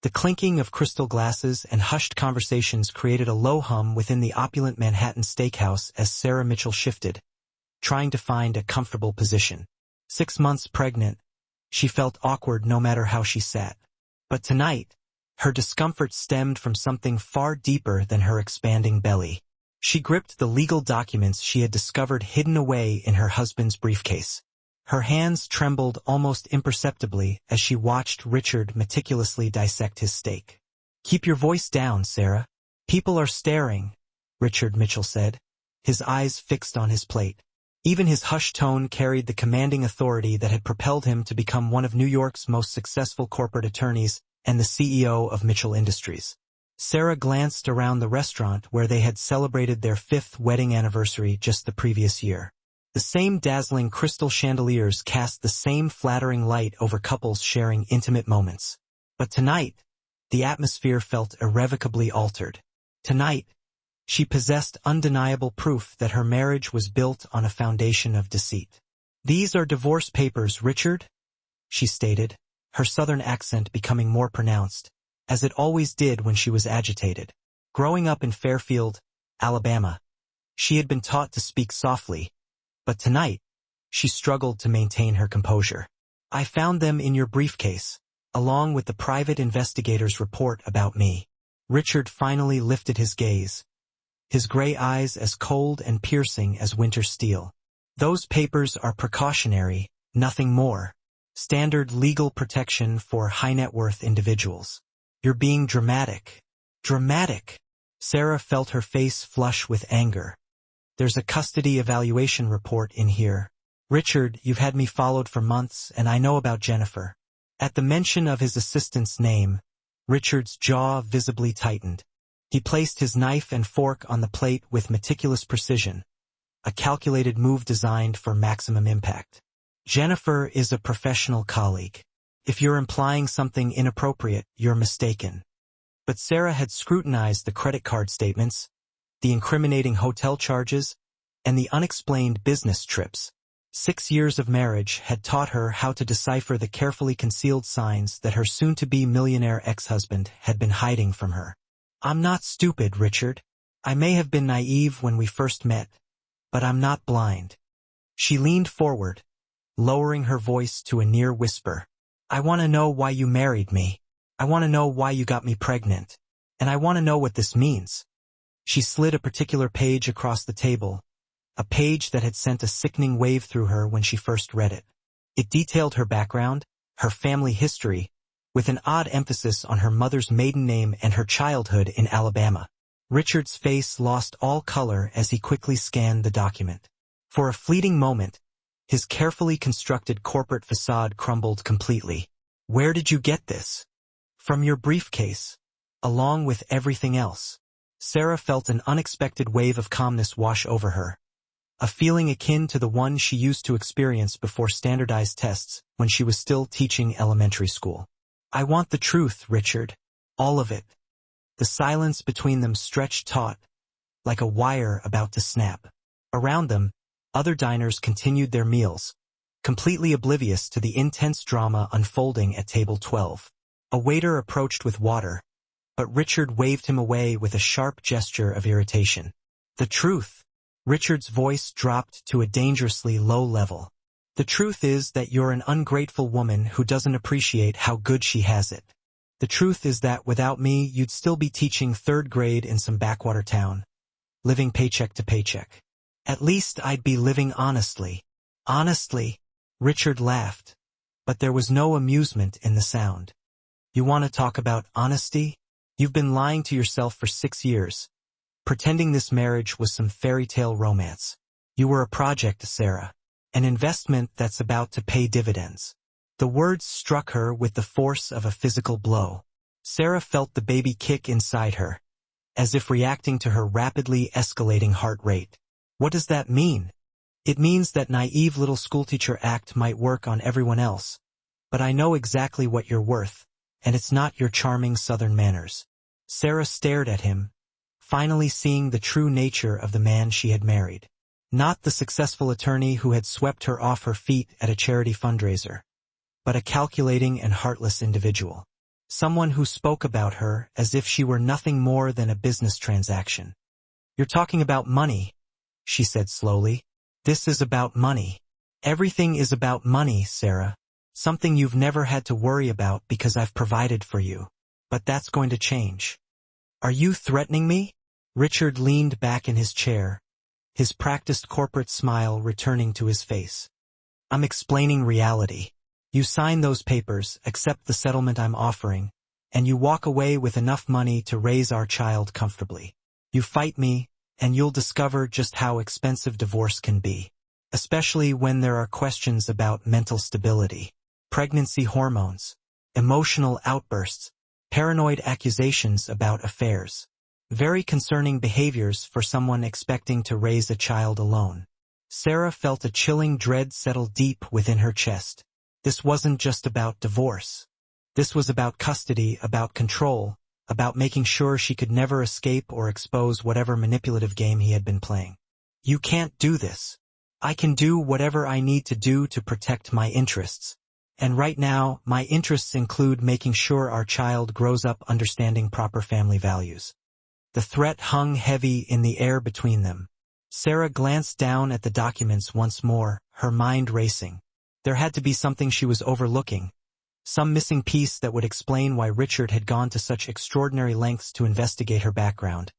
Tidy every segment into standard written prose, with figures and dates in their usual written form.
The clinking of crystal glasses and hushed conversations created a low hum within the opulent Manhattan steakhouse as Sarah Mitchell shifted, trying to find a comfortable position. 6 months pregnant, she felt awkward no matter how she sat. But tonight, her discomfort stemmed from something far deeper than her expanding belly. She gripped the legal documents she had discovered hidden away in her husband's briefcase. Her hands trembled almost imperceptibly as she watched Richard meticulously dissect his steak. "Keep your voice down, Sarah. People are staring," Richard Mitchell said, his eyes fixed on his plate. Even his hushed tone carried the commanding authority that had propelled him to become one of New York's most successful corporate attorneys and the CEO of Mitchell Industries. Sarah glanced around the restaurant where they had celebrated their 5th wedding anniversary just the previous year. The same dazzling crystal chandeliers cast the same flattering light over couples sharing intimate moments. But tonight, the atmosphere felt irrevocably altered. Tonight, she possessed undeniable proof that her marriage was built on a foundation of deceit. "These are divorce papers, Richard," she stated, her southern accent becoming more pronounced, as it always did when she was agitated. Growing up in Fairfield, Alabama, she had been taught to speak softly, but tonight, she struggled to maintain her composure. "I found them in your briefcase, along with the private investigator's report about me." Richard finally lifted his gaze, his gray eyes as cold and piercing as winter steel. "Those papers are precautionary, nothing more. Standard legal protection for high-net-worth individuals." "You're being dramatic." "Dramatic?" Sarah felt her face flush with anger. "There's a custody evaluation report in here. Richard, you've had me followed for months, and I know about Jennifer." At the mention of his assistant's name, Richard's jaw visibly tightened. He placed his knife and fork on the plate with meticulous precision, a calculated move designed for maximum impact. "Jennifer is a professional colleague. If you're implying something inappropriate, you're mistaken." But Sarah had scrutinized the credit card statements, the incriminating hotel charges, and the unexplained business trips. 6 years of marriage had taught her how to decipher the carefully concealed signs that her soon-to-be millionaire ex-husband had been hiding from her. "I'm not stupid, Richard. I may have been naive when we first met, but I'm not blind." She leaned forward, lowering her voice to a near whisper. "I want to know why you married me. I want to know why you got me pregnant. And I want to know what this means." She slid a particular page across the table, a page that had sent a sickening wave through her when she first read it. It detailed her background, her family history, with an odd emphasis on her mother's maiden name and her childhood in Alabama. Richard's face lost all color as he quickly scanned the document. For a fleeting moment, his carefully constructed corporate facade crumbled completely. "Where did you get this?" "From your briefcase, along with everything else." Sarah felt an unexpected wave of calmness wash over her, a feeling akin to the one she used to experience before standardized tests when she was still teaching elementary school. "I want the truth, Richard. All of it." The silence between them stretched taut, like a wire about to snap. Around them, other diners continued their meals, completely oblivious to the intense drama unfolding at table 12. A waiter approached with water, but Richard waved him away with a sharp gesture of irritation. "The truth." Richard's voice dropped to a dangerously low level. "The truth is that you're an ungrateful woman who doesn't appreciate how good she has it. The truth is that without me, you'd still be teaching 3rd grade in some backwater town, living paycheck to paycheck. At least I'd be living honestly." "Honestly?" Richard laughed, but there was no amusement in the sound. "You want to talk about honesty? You've been lying to yourself for 6 years, pretending this marriage was some fairy tale romance. You were a project, Sarah, an investment that's about to pay dividends." The words struck her with the force of a physical blow. Sarah felt the baby kick inside her, as if reacting to her rapidly escalating heart rate. "What does that mean?" "It means that naive little schoolteacher act might work on everyone else, but I know exactly what you're worth, and it's not your charming southern manners." Sarah stared at him, finally seeing the true nature of the man she had married. Not the successful attorney who had swept her off her feet at a charity fundraiser, but a calculating and heartless individual. Someone who spoke about her as if she were nothing more than a business transaction. "You're talking about money," she said slowly. "This is about money. Everything is about money, Sarah. Something you've never had to worry about because I've provided for you. But that's going to change." "Are you threatening me?" Richard leaned back in his chair, his practiced corporate smile returning to his face. "I'm explaining reality. You sign those papers, accept the settlement I'm offering, and you walk away with enough money to raise our child comfortably. You fight me, and you'll discover just how expensive divorce can be, especially when there are questions about mental stability, pregnancy hormones, emotional outbursts, paranoid accusations about affairs. Very concerning behaviors for someone expecting to raise a child alone." Sarah felt a chilling dread settle deep within her chest. This wasn't just about divorce. This was about custody, about control, about making sure she could never escape or expose whatever manipulative game he had been playing. "You can't do this. I can do whatever I need to do to protect my interests. And right now, my interests include making sure our child grows up understanding proper family values." The threat hung heavy in the air between them. Sarah glanced down at the documents once more, her mind racing. There had to be something she was overlooking, some missing piece that would explain why Richard had gone to such extraordinary lengths to investigate her background,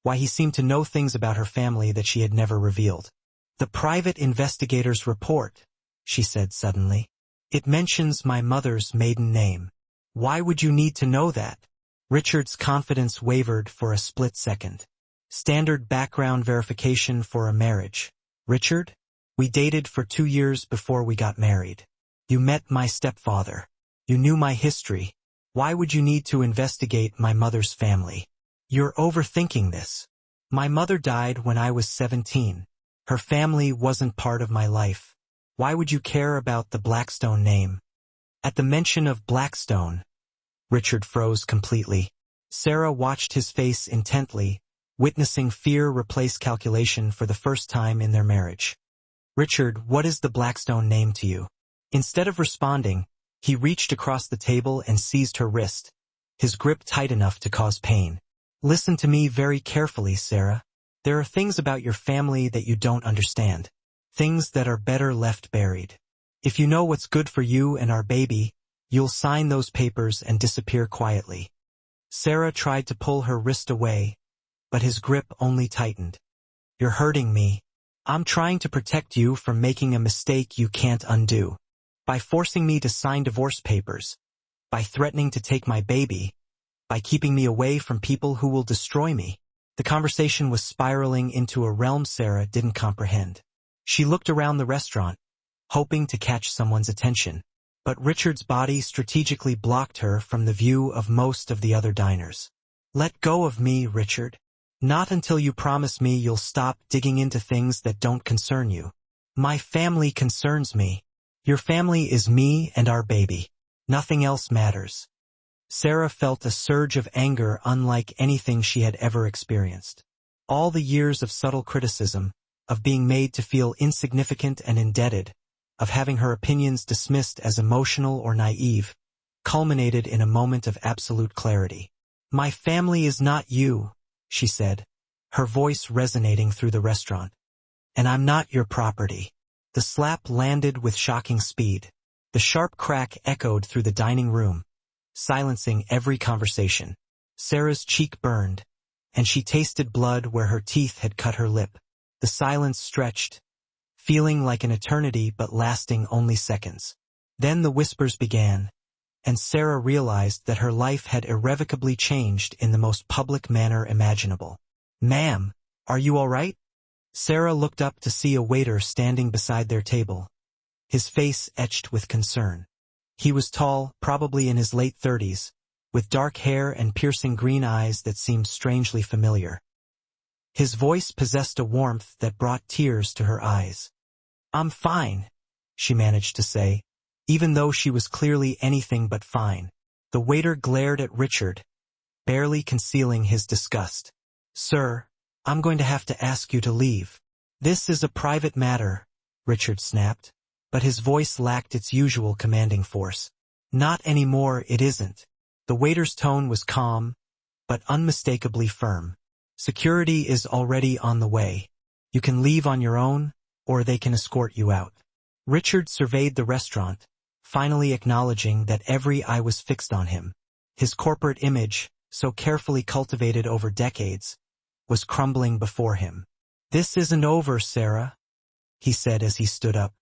why he seemed to know things about her family that she had never revealed. "The private investigator's report," she said suddenly. "It mentions my mother's maiden name. Why would you need to know that?" Richard's confidence wavered for a split second. "Standard background verification for a marriage. Richard? We dated for 2 years before we got married. You met my stepfather. You knew my history. Why would you need to investigate my mother's family? You're overthinking this. My mother died when I was 17. Her family wasn't part of my life. Why would you care about the Blackstone name?" At the mention of Blackstone, Richard froze completely. Sarah watched his face intently, witnessing fear replace calculation for the first time in their marriage. "Richard, what is the Blackstone name to you?" Instead of responding, he reached across the table and seized her wrist, his grip tight enough to cause pain. "Listen to me very carefully, Sarah. There are things about your family that you don't understand. Things that are better left buried. If you know what's good for you and our baby, you'll sign those papers and disappear quietly." Sarah tried to pull her wrist away, but his grip only tightened. "You're hurting me. I'm trying to protect you from making a mistake you can't undo. By forcing me to sign divorce papers, by threatening to take my baby, by keeping me away from people who will destroy me." The conversation was spiraling into a realm Sarah didn't comprehend. She looked around the restaurant, hoping to catch someone's attention, but Richard's body strategically blocked her from the view of most of the other diners. "Let go of me, Richard. Not until you promise me you'll stop digging into things that don't concern you. My family concerns me. Your family is me and our baby. Nothing else matters." Sarah felt a surge of anger unlike anything she had ever experienced. All the years of subtle criticism, of being made to feel insignificant and indebted, of having her opinions dismissed as emotional or naive, culminated in a moment of absolute clarity. "My family is not you," she said, her voice resonating through the restaurant. "And I'm not your property." The slap landed with shocking speed. The sharp crack echoed through the dining room, silencing every conversation. Sarah's cheek burned, and she tasted blood where her teeth had cut her lip. The silence stretched, feeling like an eternity but lasting only seconds. Then the whispers began, and Sarah realized that her life had irrevocably changed in the most public manner imaginable. "Ma'am, are you all right?" Sarah looked up to see a waiter standing beside their table, his face etched with concern. He was tall, probably in his late 30s, with dark hair and piercing green eyes that seemed strangely familiar. His voice possessed a warmth that brought tears to her eyes. "I'm fine," she managed to say, even though she was clearly anything but fine. The waiter glared at Richard, barely concealing his disgust. "Sir, I'm going to have to ask you to leave." "This is a private matter," Richard snapped, but his voice lacked its usual commanding force. "Not anymore, it isn't." The waiter's tone was calm, but unmistakably firm. Security is already on the way. You can leave on your own, or they can escort you out. Richard surveyed the restaurant, finally acknowledging that every eye was fixed on him. His corporate image, so carefully cultivated over decades, was crumbling before him. "This isn't over, Sarah," he said as he stood up.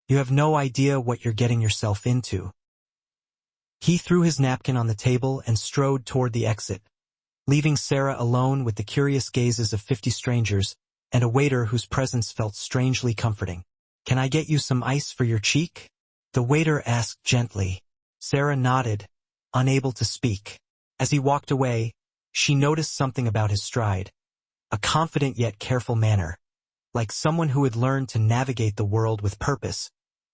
"You have no idea what you're getting yourself into." He threw his napkin on the table and strode toward the exit, leaving Sarah alone with the curious gazes of 50 strangers and a waiter whose presence felt strangely comforting. "Can I get you some ice for your cheek?" the waiter asked gently. Sarah nodded, unable to speak. As he walked away, she noticed something about his stride, a confident yet careful manner, like someone who had learned to navigate the world with purpose,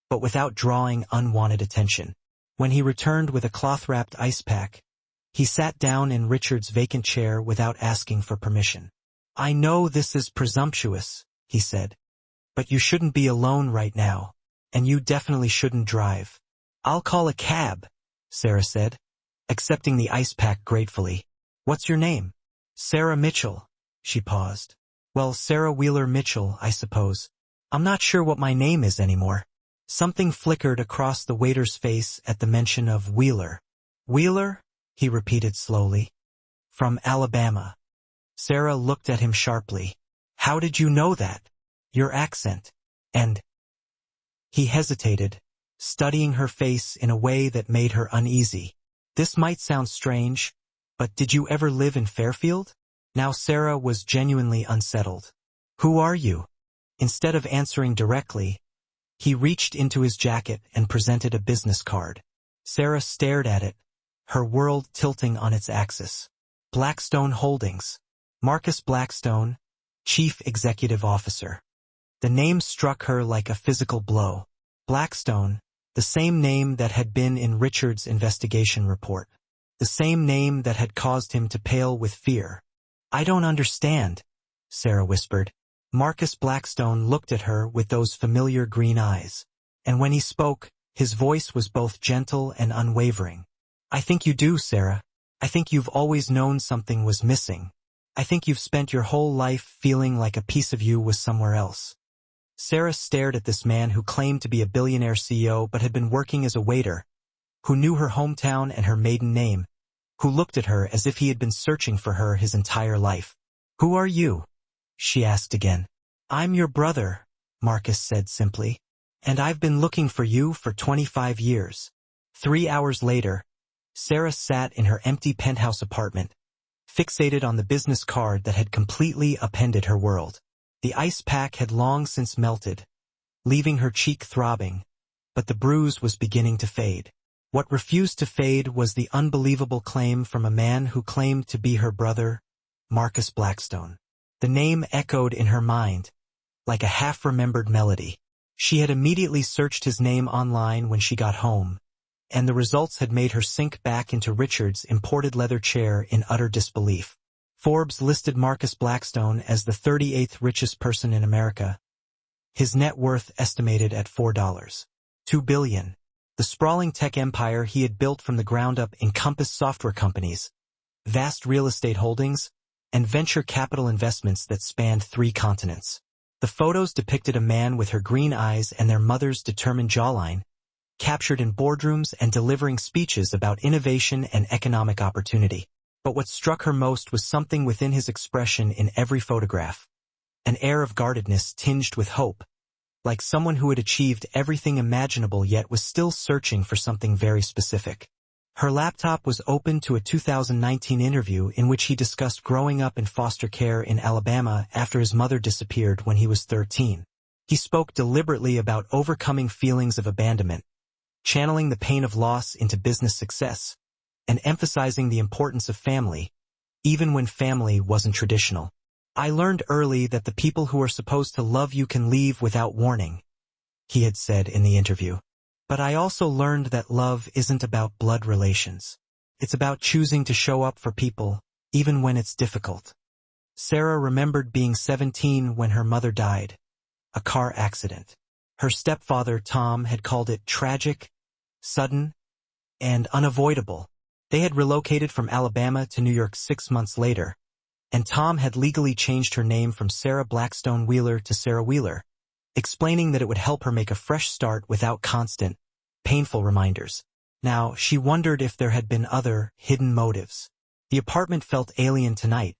but without drawing unwanted attention. When he returned with a cloth-wrapped ice pack, he sat down in Richard's vacant chair without asking for permission. "I know this is presumptuous," he said, "but you shouldn't be alone right now, and you definitely shouldn't drive." "I'll call a cab," Sarah said, accepting the ice pack gratefully. "What's your name?" "Sarah Mitchell." She paused. "Well, Sarah Wheeler Mitchell, I suppose. I'm not sure what my name is anymore." Something flickered across the waiter's face at the mention of Wheeler. "Wheeler?" he repeated slowly. "From Alabama." Sarah looked at him sharply. "How did you know that? Your accent." And he hesitated, studying her face in a way that made her uneasy. "This might sound strange, but did you ever live in Fairfield?" Now Sarah was genuinely unsettled. "Who are you?" Instead of answering directly, he reached into his jacket and presented a business card. Sarah stared at it, her world tilting on its axis. "Blackstone Holdings. Marcus Blackstone, Chief Executive Officer." The name struck her like a physical blow. Blackstone, the same name that had been in Richard's investigation report. The same name that had caused him to pale with fear. "I don't understand," Sarah whispered. Marcus Blackstone looked at her with those familiar green eyes, and when he spoke, his voice was both gentle and unwavering. "I think you do, Sarah. I think you've always known something was missing. I think you've spent your whole life feeling like a piece of you was somewhere else." Sarah stared at this man who claimed to be a billionaire CEO but had been working as a waiter, who knew her hometown and her maiden name, who looked at her as if he had been searching for her his entire life. "Who are you?" she asked again. "I'm your brother," Marcus said simply. "And I've been looking for you for 25 years. 3 hours later, Sarah sat in her empty penthouse apartment, fixated on the business card that had completely upended her world. The ice pack had long since melted, leaving her cheek throbbing, but the bruise was beginning to fade. What refused to fade was the unbelievable claim from a man who claimed to be her brother, Marcus Blackstone. The name echoed in her mind, like a half-remembered melody. She had immediately searched his name online when she got home, and the results had made her sink back into Richard's imported leather chair in utter disbelief. Forbes listed Marcus Blackstone as the 38th richest person in America, his net worth estimated at $4.2 billion. The sprawling tech empire he had built from the ground up encompassed software companies, vast real estate holdings, and venture capital investments that spanned 3 continents. The photos depicted a man with her green eyes and their mother's determined jawline, captured in boardrooms and delivering speeches about innovation and economic opportunity. But what struck her most was something within his expression in every photograph. An air of guardedness tinged with hope, like someone who had achieved everything imaginable yet was still searching for something very specific. Her laptop was open to a 2019 interview in which he discussed growing up in foster care in Alabama after his mother disappeared when he was 13. He spoke deliberately about overcoming feelings of abandonment, channeling the pain of loss into business success, and emphasizing the importance of family, even when family wasn't traditional. "I learned early that the people who are supposed to love you can leave without warning," he had said in the interview. "But I also learned that love isn't about blood relations. It's about choosing to show up for people, even when it's difficult." Sarah remembered being 17 when her mother died, a car accident. Her stepfather, Tom, had called it tragic, sudden, and unavoidable. They had relocated from Alabama to New York 6 months later, and Tom had legally changed her name from Sarah Blackstone Wheeler to Sarah Wheeler, explaining that it would help her make a fresh start without constant, painful reminders. Now, she wondered if there had been other, hidden motives. The apartment felt alien tonight,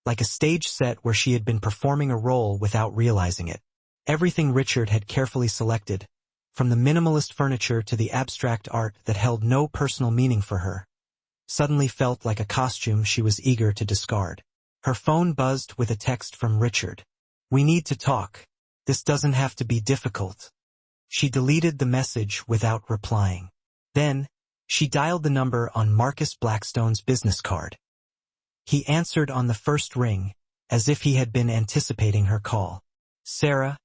like a stage set where she had been performing a role without realizing it. Everything Richard had carefully selected, from the minimalist furniture to the abstract art that held no personal meaning for her, suddenly felt like a costume she was eager to discard. Her phone buzzed with a text from Richard. "We need to talk. This doesn't have to be difficult." She deleted the message without replying. Then, she dialed the number on Marcus Blackstone's business card. He answered on the first ring, as if he had been anticipating her call. "Sarah,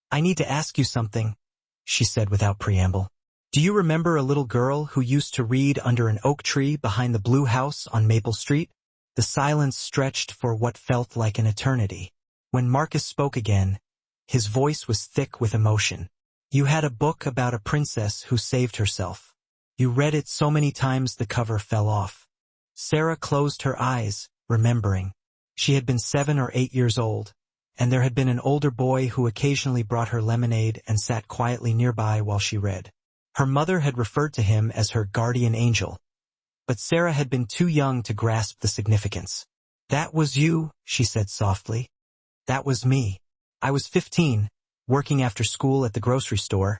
I need to ask you something," she said without preamble. "Do you remember a little girl who used to read under an oak tree behind the blue house on Maple Street?" The silence stretched for what felt like an eternity. When Marcus spoke again, his voice was thick with emotion. "You had a book about a princess who saved herself. You read it so many times the cover fell off." Sarah closed her eyes, remembering. She had been 7 or 8 years old, and there had been an older boy who occasionally brought her lemonade and sat quietly nearby while she read. Her mother had referred to him as her guardian angel, but Sarah had been too young to grasp the significance. "That was you," she said softly. "That was me. I was 15, working after school at the grocery store,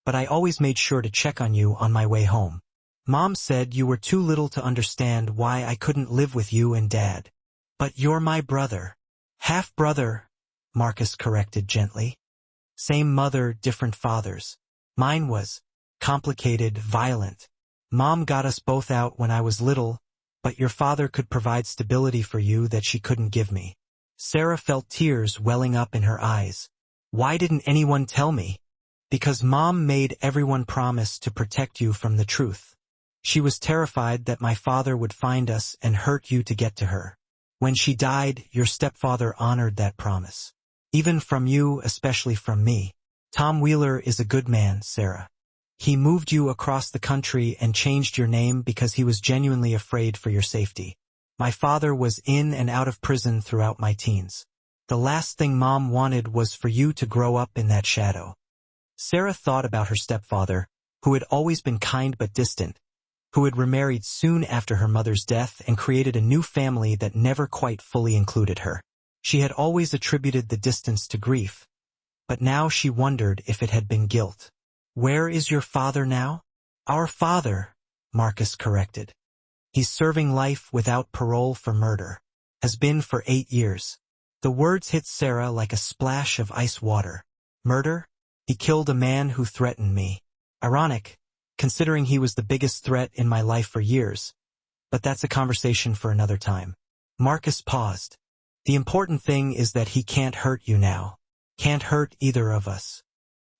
but I always made sure to check on you on my way home. Mom said you were too little to understand why I couldn't live with you and Dad. But you're my brother." "Half-brother," Marcus corrected gently. "Same mother, different fathers. Mine was complicated, violent. Mom got us both out when I was little, but your father could provide stability for you that she couldn't give me." Sarah felt tears welling up in her eyes. "Why didn't anyone tell me?" "Because Mom made everyone promise to protect you from the truth. She was terrified that my father would find us and hurt you to get to her. When she died, your stepfather honored that promise. Even from you, especially from me. Tom Wheeler is a good man, Sarah. He moved you across the country and changed your name because he was genuinely afraid for your safety. My father was in and out of prison throughout my teens. The last thing Mom wanted was for you to grow up in that shadow." Sarah thought about her stepfather, who had always been kind but distant, who had remarried soon after her mother's death and created a new family that never quite fully included her. She had always attributed the distance to grief, but now she wondered if it had been guilt. "Where is your father now?" "Our father," Marcus corrected. "He's serving life without parole for murder. Has been for 8 years. The words hit Sarah like a splash of ice water. "Murder? He killed a man who threatened me. Ironic, considering he was the biggest threat in my life for years. But that's a conversation for another time." Marcus paused. "The important thing is that he can't hurt you now. Can't hurt either of us."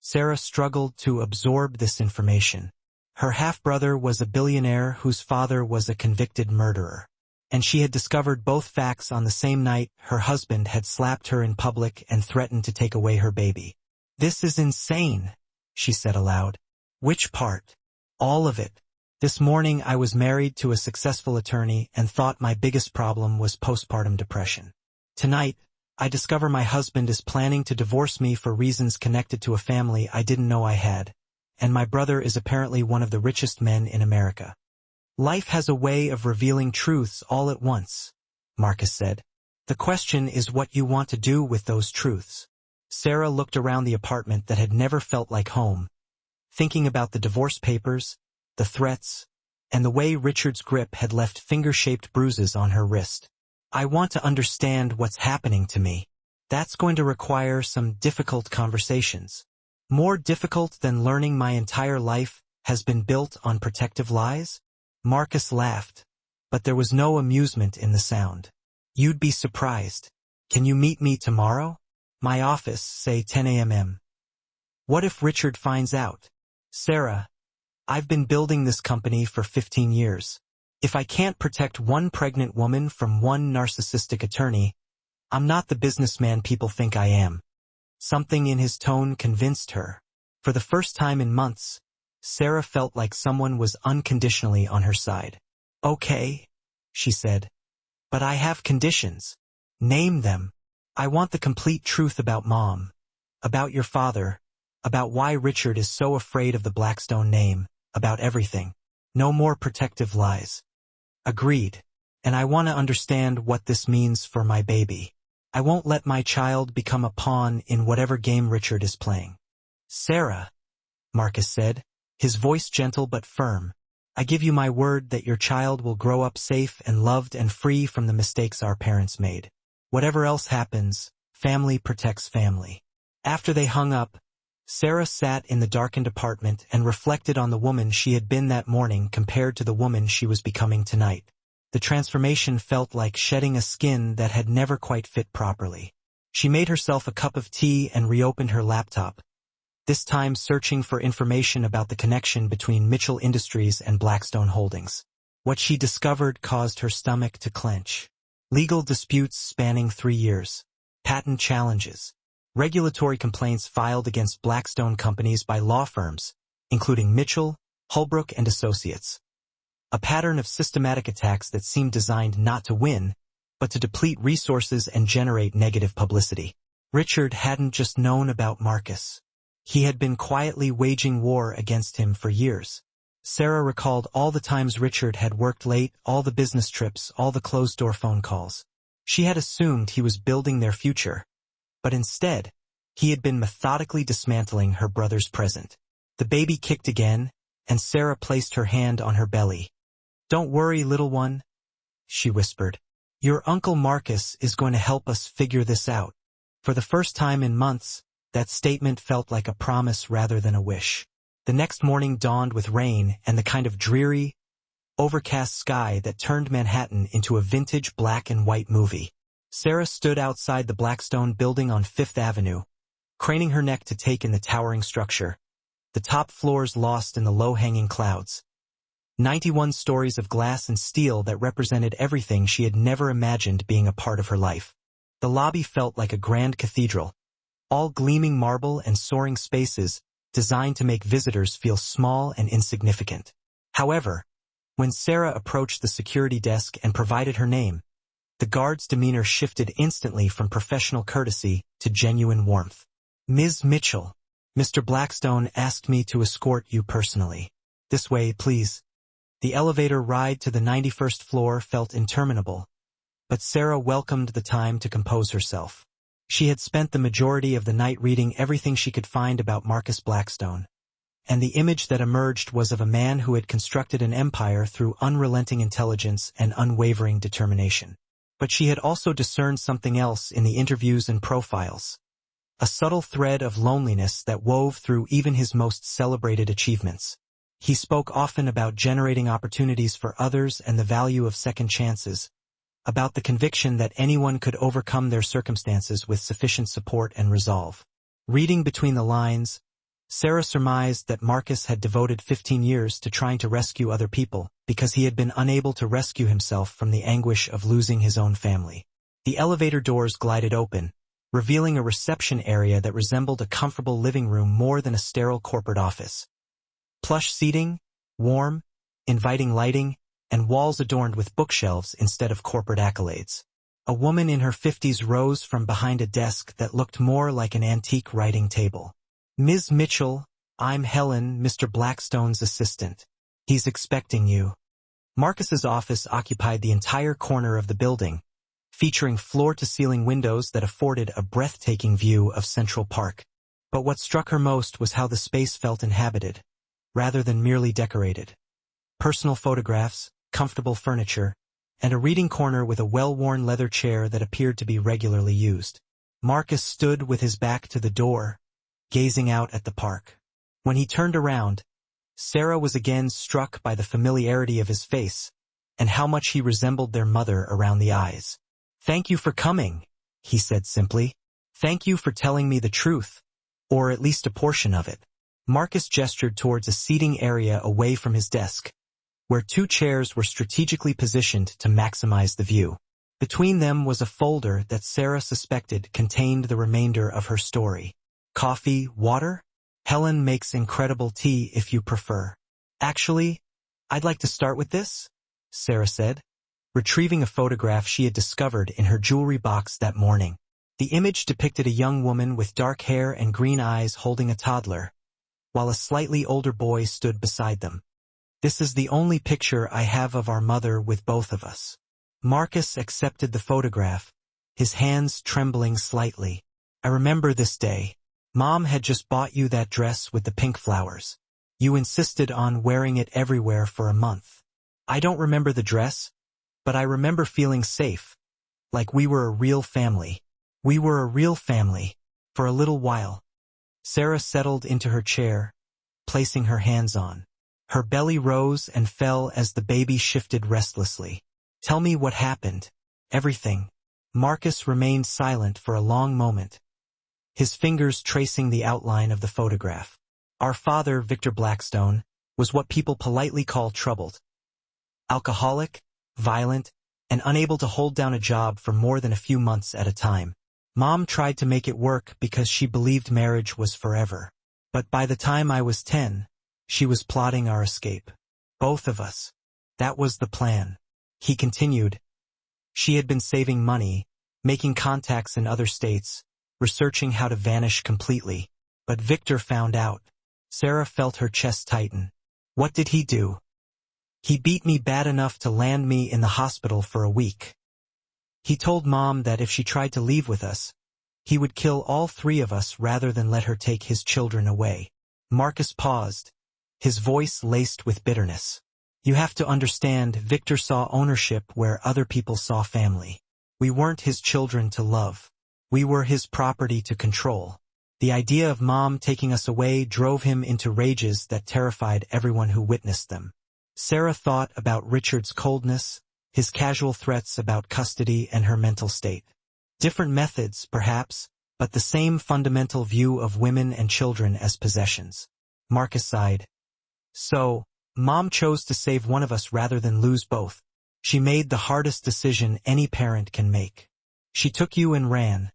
Sarah struggled to absorb this information. Her half-brother was a billionaire whose father was a convicted murderer. And she had discovered both facts on the same night her husband had slapped her in public and threatened to take away her baby. "This is insane," she said aloud. "Which part?" "All of it. This morning I was married to a successful attorney and thought my biggest problem was postpartum depression. Tonight, I discover my husband is planning to divorce me for reasons connected to a family I didn't know I had, and my brother is apparently one of the richest men in America. Life has a way of revealing truths all at once," Marcus said. "The question is what you want to do with those truths." Sarah looked around the apartment that had never felt like home, thinking about the divorce papers, the threats, and the way Richard's grip had left finger-shaped bruises on her wrist. "I want to understand what's happening to me. That's going to require some difficult conversations. More difficult than learning my entire life has been built on protective lies?" Marcus laughed, but there was no amusement in the sound. "You'd be surprised. Can you meet me tomorrow? My office, say 10 a.m. "What if Richard finds out?" "Sarah, I've been building this company for 15 years. If I can't protect one pregnant woman from one narcissistic attorney, I'm not the businessman people think I am." Something in his tone convinced her. For the first time in months, Sarah felt like someone was unconditionally on her side. Okay, she said. But I have conditions. Name them. I want the complete truth about Mom, about your father, about why Richard is so afraid of the Blackstone name, about everything. No more protective lies. Agreed. And I want to understand what this means for my baby. I won't let my child become a pawn in whatever game Richard is playing. Sarah, Marcus said, his voice gentle but firm, I give you my word that your child will grow up safe and loved and free from the mistakes our parents made. Whatever else happens, family protects family. After they hung up, Sarah sat in the darkened apartment and reflected on the woman she had been that morning compared to the woman she was becoming tonight. The transformation felt like shedding a skin that had never quite fit properly. She made herself a cup of tea and reopened her laptop, this time searching for information about the connection between Mitchell Industries and Blackstone Holdings. What she discovered caused her stomach to clench. Legal disputes spanning 3 years. Patent challenges. Regulatory complaints filed against Blackstone companies by law firms, including Mitchell, Holbrook and Associates. A pattern of systematic attacks that seemed designed not to win, but to deplete resources and generate negative publicity. Richard hadn't just known about Marcus. He had been quietly waging war against him for years. Sarah recalled all the times Richard had worked late, all the business trips, all the closed-door phone calls. She had assumed he was building their future, but instead, he had been methodically dismantling her brother's present. The baby kicked again, and Sarah placed her hand on her belly. Don't worry, little one, she whispered. Your Uncle Marcus is going to help us figure this out. For the first time in months, that statement felt like a promise rather than a wish. The next morning dawned with rain and the kind of dreary, overcast sky that turned Manhattan into a vintage black and white movie. Sarah stood outside the Blackstone building on Fifth Avenue, craning her neck to take in the towering structure, the top floors lost in the low-hanging clouds. 91 stories of glass and steel that represented everything she had never imagined being a part of her life. The lobby felt like a grand cathedral, all gleaming marble and soaring spaces designed to make visitors feel small and insignificant. However, when Sarah approached the security desk and provided her name, the guard's demeanor shifted instantly from professional courtesy to genuine warmth. Ms. Mitchell, Mr. Blackstone asked me to escort you personally. This way, please. The elevator ride to the 91st floor felt interminable, but Sarah welcomed the time to compose herself. She had spent the majority of the night reading everything she could find about Marcus Blackstone, and the image that emerged was of a man who had constructed an empire through unrelenting intelligence and unwavering determination. But she had also discerned something else in the interviews and profiles, a subtle thread of loneliness that wove through even his most celebrated achievements. He spoke often about generating opportunities for others and the value of second chances, about the conviction that anyone could overcome their circumstances with sufficient support and resolve. Reading between the lines, Sarah surmised that Marcus had devoted 15 years to trying to rescue other people because he had been unable to rescue himself from the anguish of losing his own family. The elevator doors glided open, revealing a reception area that resembled a comfortable living room more than a sterile corporate office. Plush seating, warm, inviting lighting, and walls adorned with bookshelves instead of corporate accolades. A woman in her 50s rose from behind a desk that looked more like an antique writing table. Ms. Mitchell, I'm Helen, Mr. Blackstone's assistant. He's expecting you. Marcus's office occupied the entire corner of the building, featuring floor-to-ceiling windows that afforded a breathtaking view of Central Park. But what struck her most was how the space felt inhabited, rather than merely decorated. Personal photographs, comfortable furniture, and a reading corner with a well-worn leather chair that appeared to be regularly used. Marcus stood with his back to the door, gazing out at the park. When he turned around, Sarah was again struck by the familiarity of his face and how much he resembled their mother around the eyes. "Thank you for coming," he said simply. "Thank you for telling me the truth, or at least a portion of it." Marcus gestured towards a seating area away from his desk, where 2 chairs were strategically positioned to maximize the view. Between them was a folder that Sarah suspected contained the remainder of her story. "Coffee, water? Helen makes incredible tea if you prefer. Actually, I'd like to start with this," Sarah said, retrieving a photograph she had discovered in her jewelry box that morning. The image depicted a young woman with dark hair and green eyes holding a toddler, while a slightly older boy stood beside them. This is the only picture I have of our mother with both of us. Marcus accepted the photograph, his hands trembling slightly. I remember this day. Mom had just bought you that dress with the pink flowers. You insisted on wearing it everywhere for a month. I don't remember the dress, but I remember feeling safe, like we were a real family. We were a real family, for a little while. Sarah settled into her chair, placing her hands on. Her belly rose and fell as the baby shifted restlessly. Tell me what happened. Everything. Marcus remained silent for a long moment, his fingers tracing the outline of the photograph. Our father, Victor Blackstone, was what people politely call troubled. Alcoholic, violent, and unable to hold down a job for more than a few months at a time. Mom tried to make it work because she believed marriage was forever. But by the time I was 10, she was plotting our escape. Both of us. That was the plan. He continued. She had been saving money, making contacts in other states, researching how to vanish completely. But Victor found out. Sarah felt her chest tighten. What did he do? He beat me bad enough to land me in the hospital for a week. He told Mom that if she tried to leave with us, he would kill all three of us rather than let her take his children away. Marcus paused, his voice laced with bitterness. You have to understand, Victor saw ownership where other people saw family. We weren't his children to love. We were his property to control. The idea of Mom taking us away drove him into rages that terrified everyone who witnessed them. Sarah thought about Richard's coldness, his casual threats about custody, and her mental state. Different methods, perhaps, but the same fundamental view of women and children as possessions. Marcus sighed. So, Mom chose to save one of us rather than lose both. She made the hardest decision any parent can make. She took you and ran,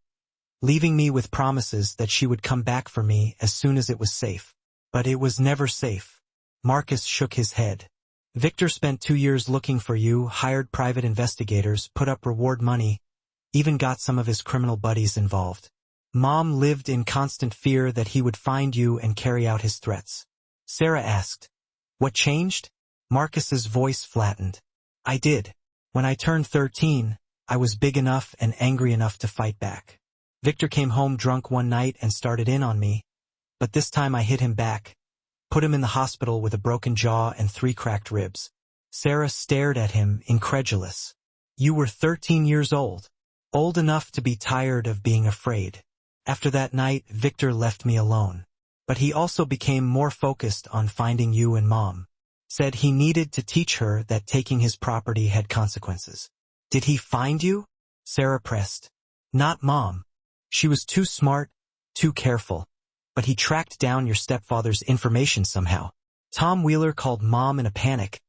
leaving me with promises that she would come back for me as soon as it was safe. But it was never safe. Marcus shook his head. Victor spent 2 years looking for you, hired private investigators, put up reward money, even got some of his criminal buddies involved. Mom lived in constant fear that he would find you and carry out his threats. Sarah asked, "What changed?" Marcus's voice flattened. I did. When I turned 13, I was big enough and angry enough to fight back. Victor came home drunk one night and started in on me, but this time I hit him back, put him in the hospital with a broken jaw and 3 cracked ribs. Sarah stared at him, incredulous. You were 13 years old enough to be tired of being afraid. After that night, Victor left me alone. But he also became more focused on finding you and Mom. Said he needed to teach her that taking his property had consequences. Did he find you? Sarah pressed. Not Mom. She was too smart, too careful. But he tracked down your stepfather's information somehow. Tom Wheeler called Mom in a panic,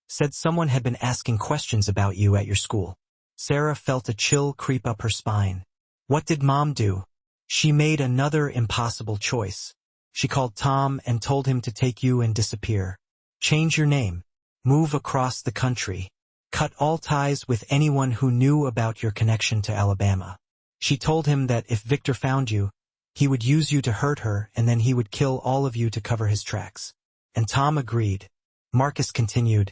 said someone had been asking questions about you at your school. Sarah felt a chill creep up her spine. What did Mom do? She made another impossible choice. She called Tom and told him to take you and disappear. Change your name. Move across the country. Cut all ties with anyone who knew about your connection to Alabama. She told him that if Victor found you, he would use you to hurt her and then he would kill all of you to cover his tracks. And Tom agreed. Marcus continued.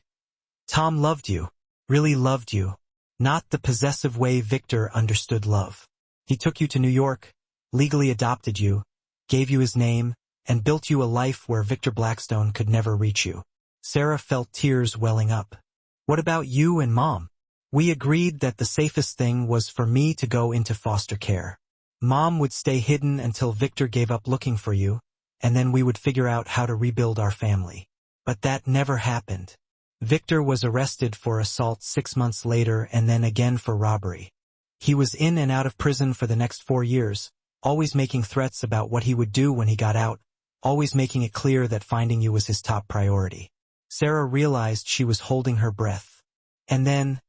Tom loved you. Really loved you. Not the possessive way Victor understood love. He took you to New York, legally adopted you, gave you his name, and built you a life where Victor Blackstone could never reach you. Sarah felt tears welling up. What about you and Mom? We agreed that the safest thing was for me to go into foster care. Mom would stay hidden until Victor gave up looking for you, and then we would figure out how to rebuild our family. But that never happened. Victor was arrested for assault 6 months later and then again for robbery. He was in and out of prison for the next 4 years, always making threats about what he would do when he got out, always making it clear that finding you was his top priority. Sarah realized she was holding her breath. And then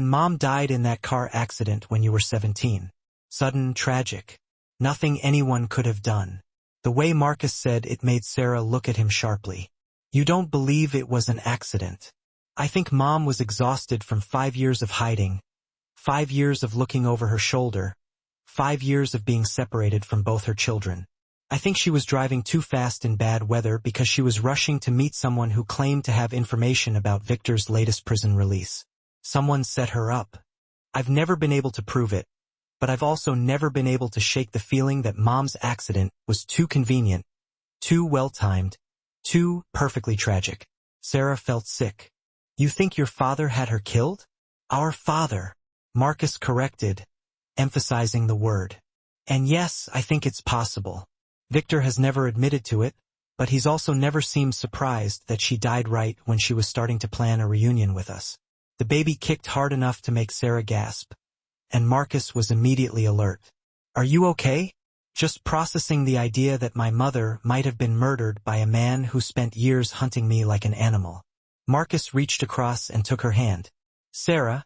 Mom died in that car accident when you were 17. Sudden, tragic. Nothing anyone could have done. The way Marcus said it made Sarah look at him sharply. You don't believe it was an accident? I think Mom was exhausted from 5 years of hiding, 5 years of looking over her shoulder, 5 years of being separated from both her children. I think she was driving too fast in bad weather because she was rushing to meet someone who claimed to have information about Victor's latest prison release. Someone set her up. I've never been able to prove it, but I've also never been able to shake the feeling that Mom's accident was too convenient, too well-timed, too perfectly tragic. Sarah felt sick. You think your father had her killed? Our father, Marcus corrected, emphasizing the word. And yes, I think it's possible. Victor has never admitted to it, but he's also never seemed surprised that she died right when she was starting to plan a reunion with us. The baby kicked hard enough to make Sarah gasp, and Marcus was immediately alert. Are you okay? Just processing the idea that my mother might have been murdered by a man who spent years hunting me like an animal. Marcus reached across and took her hand. Sarah,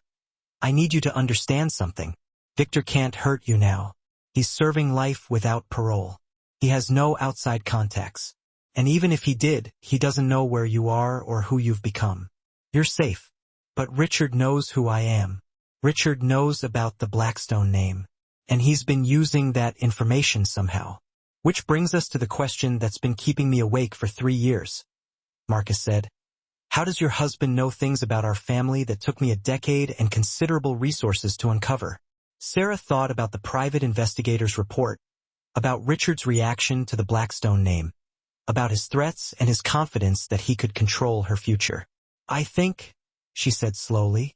I need you to understand something. Victor can't hurt you now. He's serving life without parole. He has no outside contacts. And even if he did, he doesn't know where you are or who you've become. You're safe. But Richard knows who I am. Richard knows about the Blackstone name. And he's been using that information somehow. Which brings us to the question that's been keeping me awake for 3 years. Marcus said, how does your husband know things about our family that took me a decade and considerable resources to uncover? Sarah thought about the private investigator's report, about Richard's reaction to the Blackstone name, about his threats and his confidence that he could control her future. I think, she said slowly,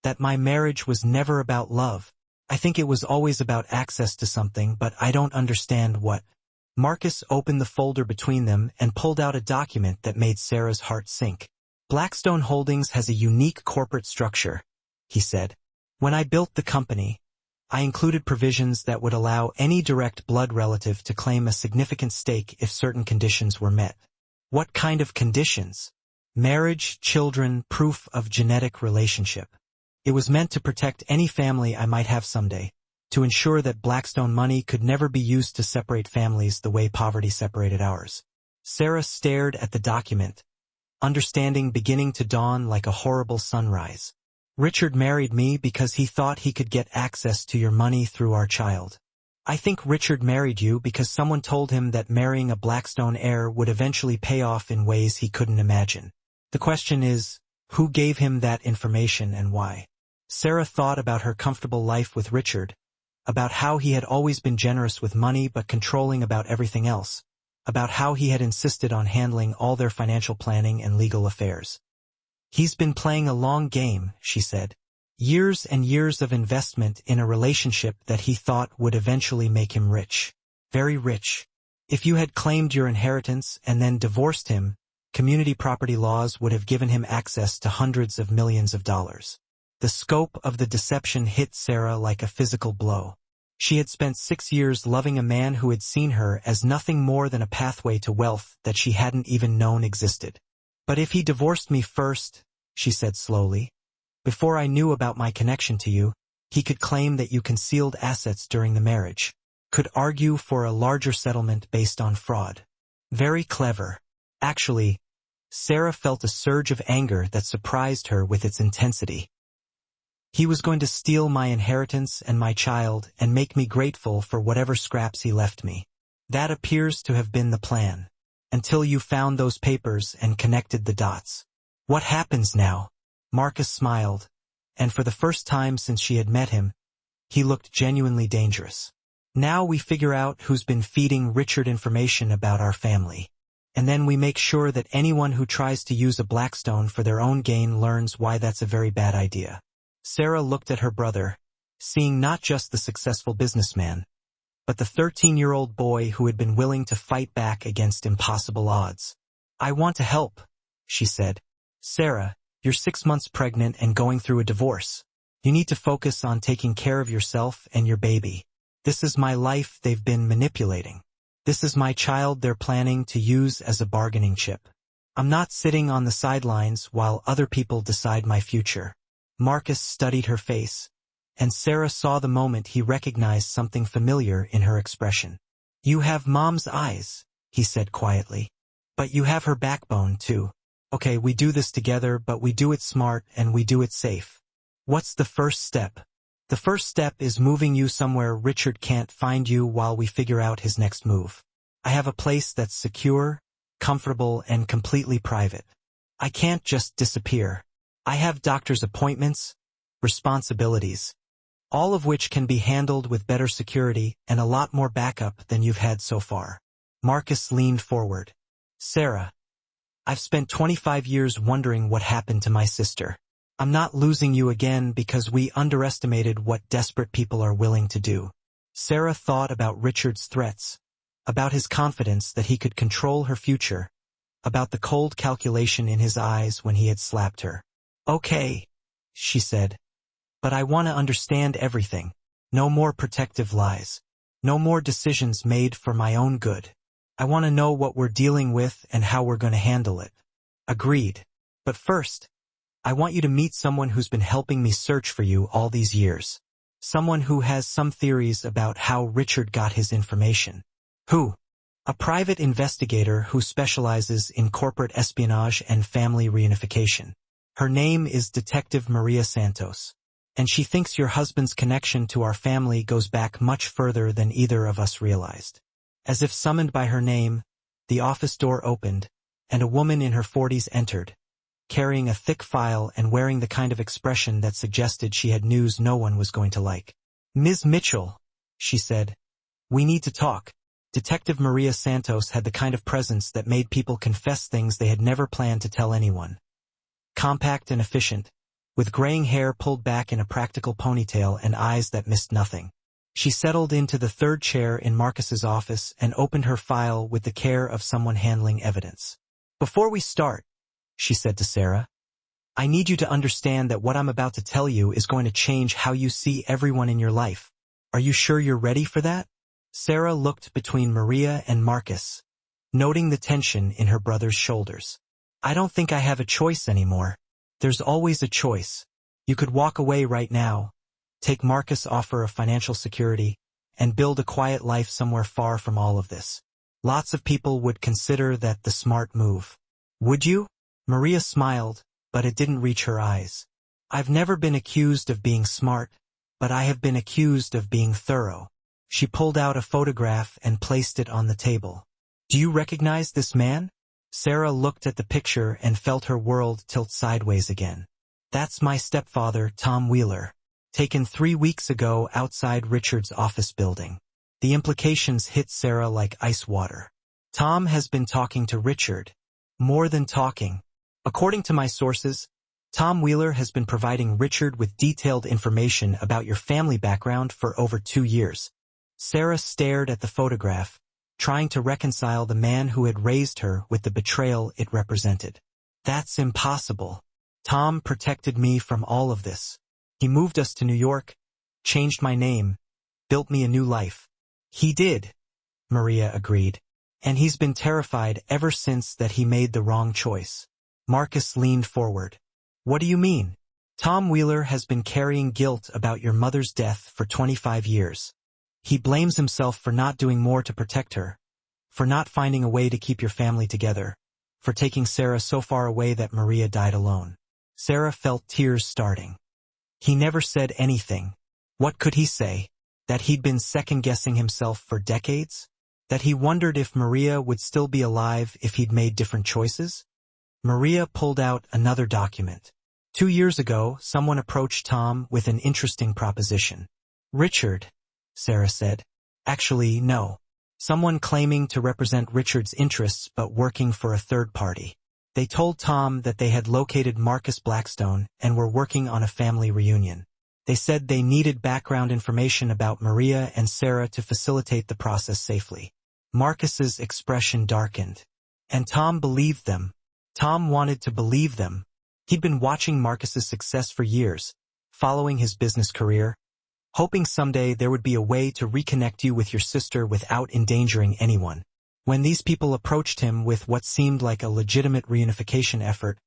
that my marriage was never about love. I think it was always about access to something, but I don't understand what. Marcus opened the folder between them and pulled out a document that made Sarah's heart sink. Blackstone Holdings has a unique corporate structure, he said. When I built the company, I included provisions that would allow any direct blood relative to claim a significant stake if certain conditions were met. What kind of conditions? Marriage, children, proof of genetic relationship. It was meant to protect any family I might have someday, to ensure that Blackstone money could never be used to separate families the way poverty separated ours. Sarah stared at the document, understanding beginning to dawn like a horrible sunrise. Richard married me because he thought he could get access to your money through our child. I think Richard married you because someone told him that marrying a Blackstone heir would eventually pay off in ways he couldn't imagine. The question is, who gave him that information and why? Sarah thought about her comfortable life with Richard, about how he had always been generous with money but controlling about everything else, about how he had insisted on handling all their financial planning and legal affairs. He's been playing a long game, she said. Years and years of investment in a relationship that he thought would eventually make him rich. Very rich. If you had claimed your inheritance and then divorced him, community property laws would have given him access to hundreds of millions of dollars. The scope of the deception hit Sarah like a physical blow. She had spent 6 years loving a man who had seen her as nothing more than a pathway to wealth that she hadn't even known existed. But if he divorced me first, she said slowly, before I knew about my connection to you, he could claim that you concealed assets during the marriage, could argue for a larger settlement based on fraud. Very clever. Actually, Sarah felt a surge of anger that surprised her with its intensity. He was going to steal my inheritance and my child and make me grateful for whatever scraps he left me. That appears to have been the plan. Until you found those papers and connected the dots. What happens now? Marcus smiled, and for the first time since she had met him, he looked genuinely dangerous. Now we figure out who's been feeding Richard information about our family. And then we make sure that anyone who tries to use a Blackstone for their own gain learns why that's a very bad idea. Sarah looked at her brother, seeing not just the successful businessman, but the 13-year-old boy who had been willing to fight back against impossible odds. I want to help, she said. Sarah, you're 6 months pregnant and going through a divorce. You need to focus on taking care of yourself and your baby. This is my life they've been manipulating. This is my child they're planning to use as a bargaining chip. I'm not sitting on the sidelines while other people decide my future. Marcus studied her face, and Sarah saw the moment he recognized something familiar in her expression. You have Mom's eyes, he said quietly. But you have her backbone, too. Okay, we do this together, but we do it smart and we do it safe. What's the first step? The first step is moving you somewhere Richard can't find you while we figure out his next move. I have a place that's secure, comfortable, and completely private. I can't just disappear. I have doctor's appointments, responsibilities, all of which can be handled with better security and a lot more backup than you've had so far. Marcus leaned forward. Sarah, I've spent 25 years wondering what happened to my sister. I'm not losing you again because we underestimated what desperate people are willing to do. Sarah thought about Richard's threats, about his confidence that he could control her future, about the cold calculation in his eyes when he had slapped her. Okay, she said. But I want to understand everything. No more protective lies. No more decisions made for my own good. I want to know what we're dealing with and how we're going to handle it. Agreed. But first, I want you to meet someone who's been helping me search for you all these years. Someone who has some theories about how Richard got his information. Who? A private investigator who specializes in corporate espionage and family reunification. Her name is Detective Maria Santos, and she thinks your husband's connection to our family goes back much further than either of us realized. As if summoned by her name, the office door opened, and a woman in her 40s entered, carrying a thick file and wearing the kind of expression that suggested she had news no one was going to like. Ms. Mitchell, she said, we need to talk. Detective Maria Santos had the kind of presence that made people confess things they had never planned to tell anyone. Compact and efficient, with graying hair pulled back in a practical ponytail and eyes that missed nothing. She settled into the third chair in Marcus's office and opened her file with the care of someone handling evidence. Before we start, she said to Sarah, I need you to understand that what I'm about to tell you is going to change how you see everyone in your life. Are you sure you're ready for that? Sarah looked between Maria and Marcus, noting the tension in her brother's shoulders. I don't think I have a choice anymore. There's always a choice. You could walk away right now, take Marcus' offer of financial security, and build a quiet life somewhere far from all of this. Lots of people would consider that the smart move. Would you? Maria smiled, but it didn't reach her eyes. I've never been accused of being smart, but I have been accused of being thorough. She pulled out a photograph and placed it on the table. Do you recognize this man? Sarah looked at the picture and felt her world tilt sideways again. That's my stepfather, Tom Wheeler, taken 3 weeks ago outside Richard's office building. The implications hit Sarah like ice water. Tom has been talking to Richard. More than talking. According to my sources, Tom Wheeler has been providing Richard with detailed information about your family background for over 2 years. Sarah stared at the photograph, trying to reconcile the man who had raised her with the betrayal it represented. That's impossible. Tom protected me from all of this. He moved us to New York, changed my name, built me a new life. He did, Maria agreed. And he's been terrified ever since that he made the wrong choice. Marcus leaned forward. What do you mean? Tom Wheeler has been carrying guilt about your mother's death for 25 years. He blames himself for not doing more to protect her, for not finding a way to keep your family together, for taking Sarah so far away that Maria died alone. Sarah felt tears starting. He never said anything. What could he say? That he'd been second-guessing himself for decades? That he wondered if Maria would still be alive if he'd made different choices? Maria pulled out another document. 2 years ago, someone approached Tom with an interesting proposition. Richard, Sarah said. Actually, no. Someone claiming to represent Richard's interests but working for a third party. They told Tom that they had located Marcus Blackstone and were working on a family reunion. They said they needed background information about Maria and Sarah to facilitate the process safely. Marcus's expression darkened. And Tom believed them. Tom wanted to believe them. He'd been watching Marcus's success for years, following his business career, hoping someday there would be a way to reconnect you with your sister without endangering anyone. When these people approached him with what seemed like a legitimate reunification effort,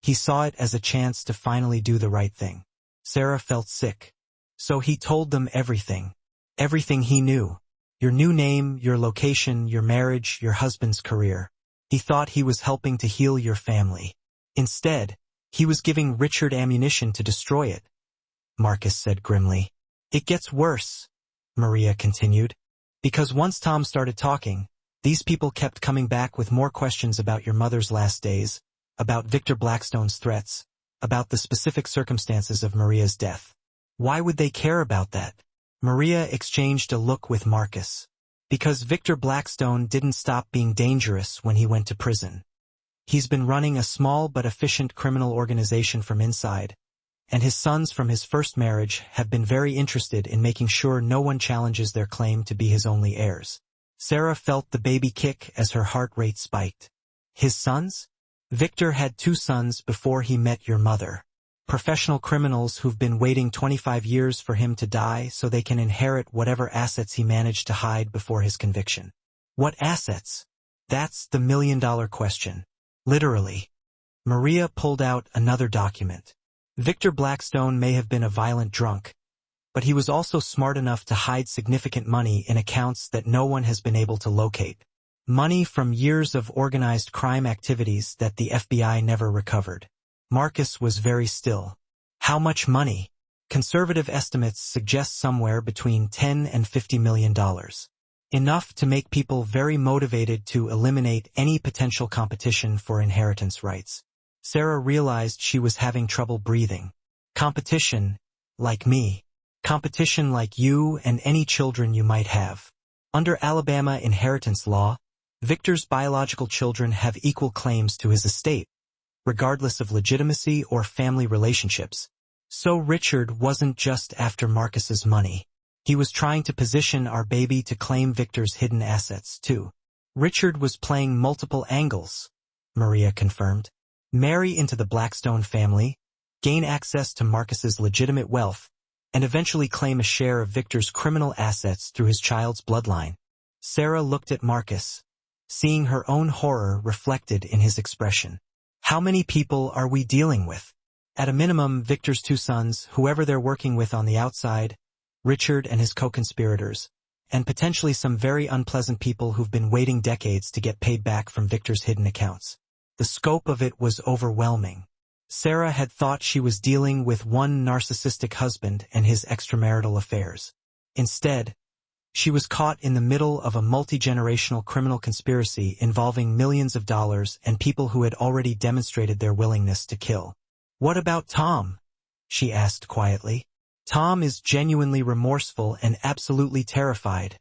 he saw it as a chance to finally do the right thing. Sarah felt sick. So he told them everything. Everything he knew. Your new name, your location, your marriage, your husband's career. He thought he was helping to heal your family. Instead, he was giving Richard ammunition to destroy it, Marcus said grimly. It gets worse, Maria continued, because once Tom started talking, these people kept coming back with more questions about your mother's last days, about Victor Blackstone's threats, about the specific circumstances of Maria's death. Why would they care about that? Maria exchanged a look with Marcus. Because Victor Blackstone didn't stop being dangerous when he went to prison. He's been running a small but efficient criminal organization from inside, and his sons from his first marriage have been very interested in making sure no one challenges their claim to be his only heirs. Sarah felt the baby kick as her heart rate spiked. His sons? Victor had 2 sons before he met your mother. Professional criminals who've been waiting 25 years for him to die so they can inherit whatever assets he managed to hide before his conviction. What assets? That's the million-dollar question. Literally. Maria pulled out another document. Victor Blackstone may have been a violent drunk, but he was also smart enough to hide significant money in accounts that no one has been able to locate. Money from years of organized crime activities that the FBI never recovered. Marcus was very still. How much money? Conservative estimates suggest somewhere between $10 and $50 million. Enough to make people very motivated to eliminate any potential competition for inheritance rights. Sarah realized she was having trouble breathing. Competition, like me. Competition like you and any children you might have. Under Alabama inheritance law, Victor's biological children have equal claims to his estate, regardless of legitimacy or family relationships. So Richard wasn't just after Marcus's money. He was trying to position our baby to claim Victor's hidden assets, too. Richard was playing multiple angles, Maria confirmed. Marry into the Blackstone family, gain access to Marcus's legitimate wealth, and eventually claim a share of Victor's criminal assets through his child's bloodline. Sarah looked at Marcus, seeing her own horror reflected in his expression. How many people are we dealing with? At a minimum, Victor's 2 sons, whoever they're working with on the outside, Richard and his co-conspirators, and potentially some very unpleasant people who've been waiting decades to get paid back from Victor's hidden accounts. The scope of it was overwhelming. Sarah had thought she was dealing with one narcissistic husband and his extramarital affairs. Instead, she was caught in the middle of a multi-generational criminal conspiracy involving millions of dollars and people who had already demonstrated their willingness to kill. What about Tom? She asked quietly. Tom is genuinely remorseful and absolutely terrified,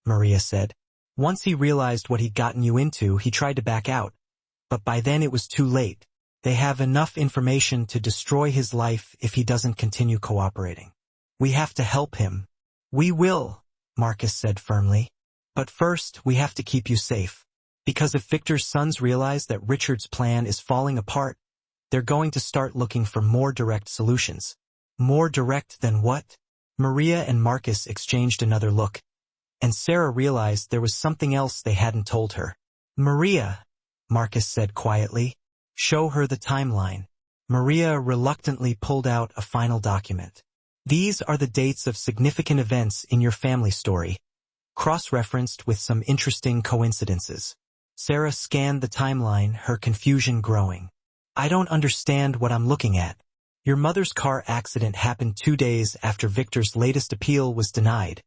Maria said. Once he realized what he'd gotten you into, he tried to back out. But by then it was too late. They have enough information to destroy his life if he doesn't continue cooperating. We have to help him. We will, Marcus said firmly. But first, we have to keep you safe. Because if Victor's sons realize that Richard's plan is falling apart, they're going to start looking for more direct solutions. More direct than what? Maria and Marcus exchanged another look, and Sarah realized there was something else they hadn't told her. Maria, Marcus said quietly, show her the timeline. Maria reluctantly pulled out a final document. These are the dates of significant events in your family story, cross-referenced with some interesting coincidences. Sarah scanned the timeline, her confusion growing. I don't understand what I'm looking at. Your mother's car accident happened 2 days after Victor's latest appeal was denied,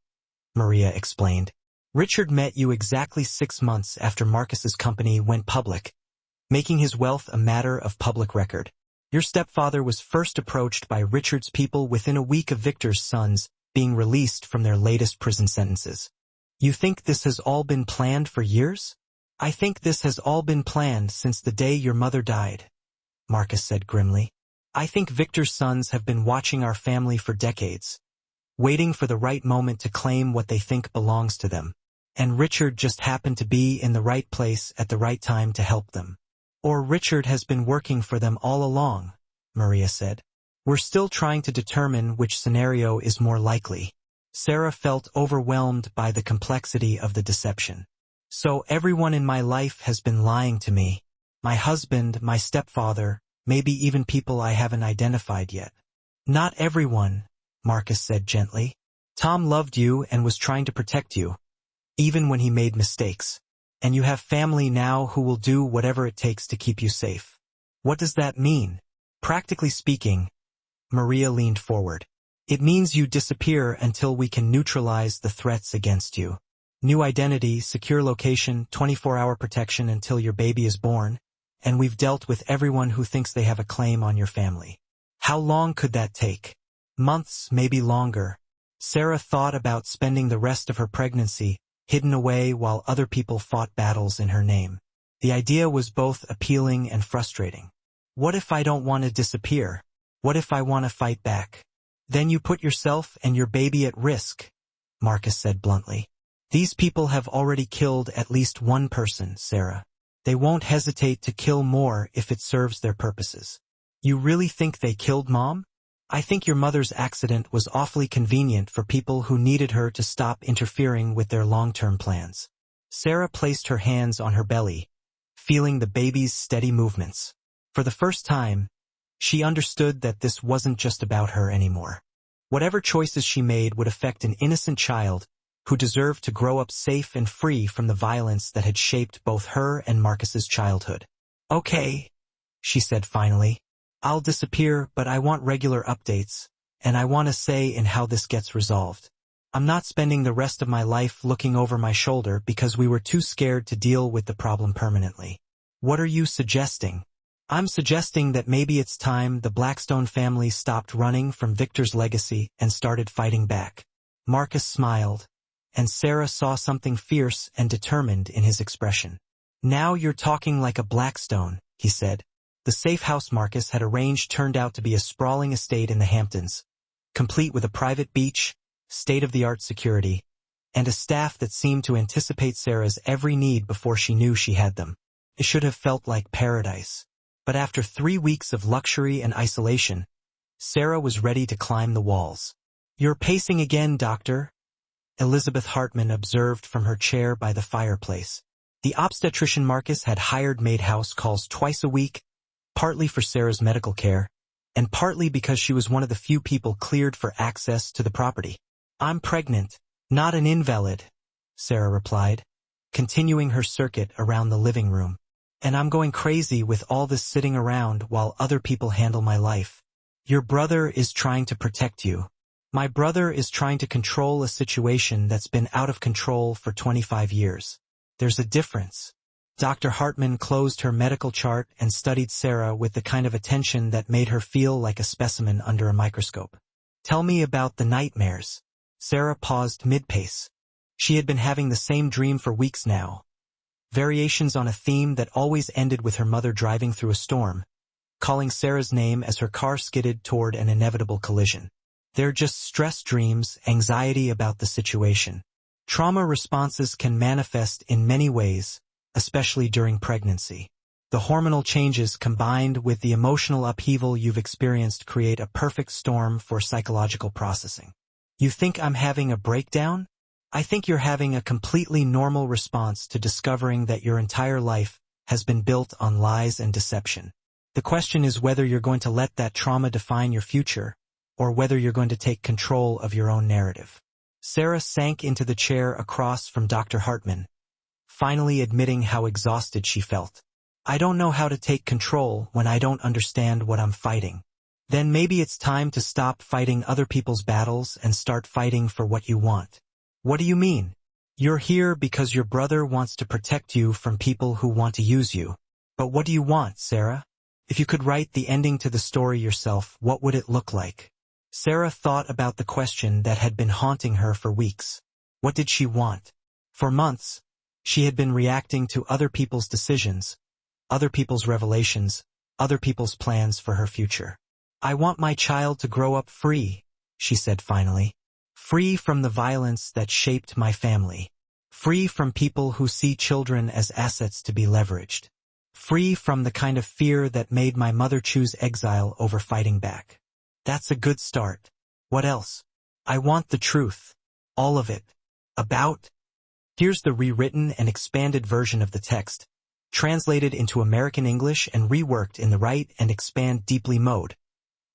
Maria explained. Richard met you exactly 6 months after Marcus's company went public, making his wealth a matter of public record. Your stepfather was first approached by Richard's people within a week of Victor's sons being released from their latest prison sentences. You think this has all been planned for years? I think this has all been planned since the day your mother died, Marcus said grimly. I think Victor's sons have been watching our family for decades, waiting for the right moment to claim what they think belongs to them. And Richard just happened to be in the right place at the right time to help them. Or Richard has been working for them all along, Maria said. We're still trying to determine which scenario is more likely. Sarah felt overwhelmed by the complexity of the deception. So everyone in my life has been lying to me. My husband, my stepfather, maybe even people I haven't identified yet. Not everyone, Marcus said gently. Tom loved you and was trying to protect you, even when he made mistakes. And you have family now who will do whatever it takes to keep you safe. What does that mean? Practically speaking, Maria leaned forward. It means you disappear until we can neutralize the threats against you. New identity, secure location, 24-hour protection until your baby is born, and we've dealt with everyone who thinks they have a claim on your family. How long could that take? Months, maybe longer. Sarah thought about spending the rest of her pregnancy hidden away while other people fought battles in her name. The idea was both appealing and frustrating. What if I don't want to disappear? What if I want to fight back? Then you put yourself and your baby at risk, Marcus said bluntly. These people have already killed at least one person, Sarah. They won't hesitate to kill more if it serves their purposes. You really think they killed Mom? I think your mother's accident was awfully convenient for people who needed her to stop interfering with their long-term plans. Sarah placed her hands on her belly, feeling the baby's steady movements. For the first time, she understood that this wasn't just about her anymore. Whatever choices she made would affect an innocent child who deserved to grow up safe and free from the violence that had shaped both her and Marcus's childhood. Okay, she said finally. I'll disappear, but I want regular updates, and I want a say in how this gets resolved. I'm not spending the rest of my life looking over my shoulder because we were too scared to deal with the problem permanently. What are you suggesting? I'm suggesting that maybe it's time the Blackstone family stopped running from Victor's legacy and started fighting back. Marcus smiled, and Sarah saw something fierce and determined in his expression. Now you're talking like a Blackstone, he said. The safe house Marcus had arranged turned out to be a sprawling estate in the Hamptons, complete with a private beach, state-of-the-art security, and a staff that seemed to anticipate Sarah's every need before she knew she had them. It should have felt like paradise. But after 3 weeks of luxury and isolation, Sarah was ready to climb the walls. You're pacing again, Doctor, Elizabeth Hartman observed from her chair by the fireplace. The obstetrician Marcus had hired made house calls twice a week, partly for Sarah's medical care, and partly because she was one of the few people cleared for access to the property. I'm pregnant, not an invalid, Sarah replied, continuing her circuit around the living room. And I'm going crazy with all this sitting around while other people handle my life. Your brother is trying to protect you. My brother is trying to control a situation that's been out of control for 25 years. There's a difference. Dr. Hartman closed her medical chart and studied Sarah with the kind of attention that made her feel like a specimen under a microscope. Tell me about the nightmares. Sarah paused mid-pace. She had been having the same dream for weeks now. Variations on a theme that always ended with her mother driving through a storm, calling Sarah's name as her car skidded toward an inevitable collision. They're just stress dreams, anxiety about the situation. Trauma responses can manifest in many ways, especially during pregnancy. The hormonal changes combined with the emotional upheaval you've experienced create a perfect storm for psychological processing. You think I'm having a breakdown? I think you're having a completely normal response to discovering that your entire life has been built on lies and deception. The question is whether you're going to let that trauma define your future, or whether you're going to take control of your own narrative. Sarah sank into the chair across from Dr. Hartman, finally admitting how exhausted she felt. I don't know how to take control when I don't understand what I'm fighting. Then maybe it's time to stop fighting other people's battles and start fighting for what you want. What do you mean? You're here because your brother wants to protect you from people who want to use you. But what do you want, Sarah? If you could write the ending to the story yourself, what would it look like? Sarah thought about the question that had been haunting her for weeks. What did she want? For months, she had been reacting to other people's decisions, other people's revelations, other people's plans for her future. I want my child to grow up free, she said finally. Free from the violence that shaped my family. Free from people who see children as assets to be leveraged. Free from the kind of fear that made my mother choose exile over fighting back. That's a good start. What else? I want the truth. All of it. About? Here's the rewritten and expanded version of the text, translated into American English and reworked in the write and expand deeply mode,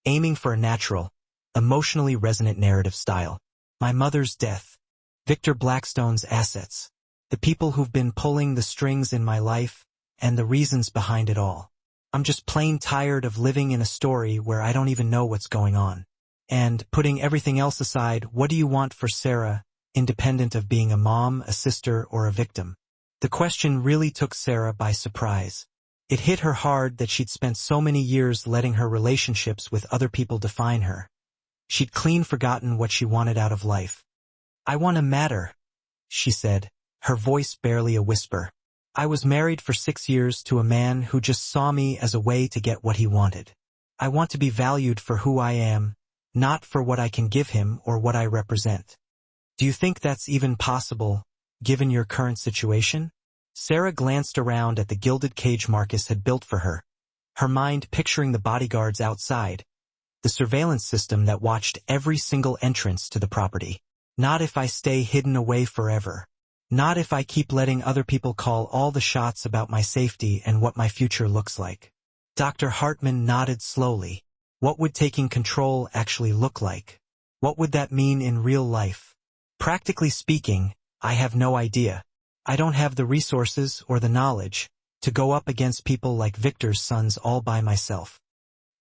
aiming for a natural, emotionally resonant narrative style. My mother's death. Victor Blackstone's assets. The people who've been pulling the strings in my life, and the reasons behind it all. I'm just plain tired of living in a story where I don't even know what's going on. And, putting everything else aside, what do you want for Sarah, independent of being a mom, a sister, or a victim? The question really took Sarah by surprise. It hit her hard that she'd spent so many years letting her relationships with other people define her. She'd clean forgotten what she wanted out of life. "I want to matter," she said, her voice barely a whisper. "I was married for 6 years to a man who just saw me as a way to get what he wanted. I want to be valued for who I am, not for what I can give him or what I represent. Do you think that's even possible, given your current situation?" Sarah glanced around at the gilded cage Marcus had built for her, her mind picturing the bodyguards outside, the surveillance system that watched every single entrance to the property. "Not if I stay hidden away forever. Not if I keep letting other people call all the shots about my safety and what my future looks like." Dr. Hartman nodded slowly. What would taking control actually look like? What would that mean in real life? "Practically speaking, I have no idea. I don't have the resources or the knowledge to go up against people like Victor's sons all by myself.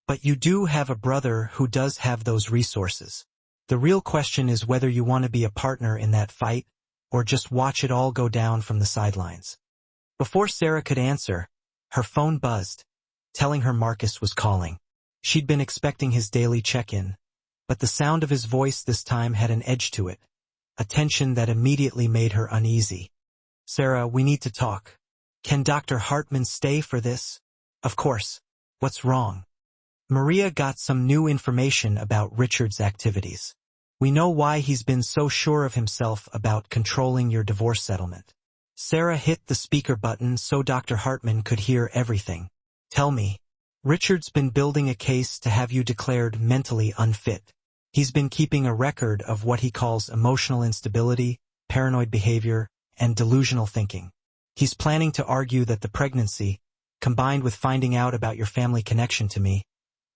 But you do have a brother who does have those resources. The real question is whether you want to be a partner in that fight, or just watch it all go down from the sidelines." Before Sarah could answer, her phone buzzed, telling her Marcus was calling. She'd been expecting his daily check-in, but the sound of his voice this time had an edge to it, a tension that immediately made her uneasy. "Sarah, we need to talk. Can Dr. Hartman stay for this?" "Of course. What's wrong?" "Maria got some new information about Richard's activities. We know why he's been so sure of himself about controlling your divorce settlement." Sarah hit the speaker button so Dr. Hartman could hear everything. "Tell me." "Richard's been building a case to have you declared mentally unfit. He's been keeping a record of what he calls emotional instability, paranoid behavior, and delusional thinking. He's planning to argue that the pregnancy, combined with finding out about your family connection to me,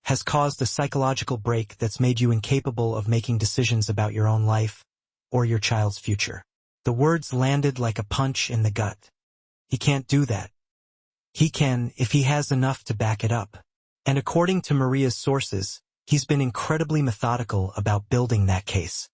has caused a psychological break that's made you incapable of making decisions about your own life or your child's future." The words landed like a punch in the gut. "He can't do that. He can if he has enough to back it up. And according to Maria's sources, he's been incredibly methodical about building that case."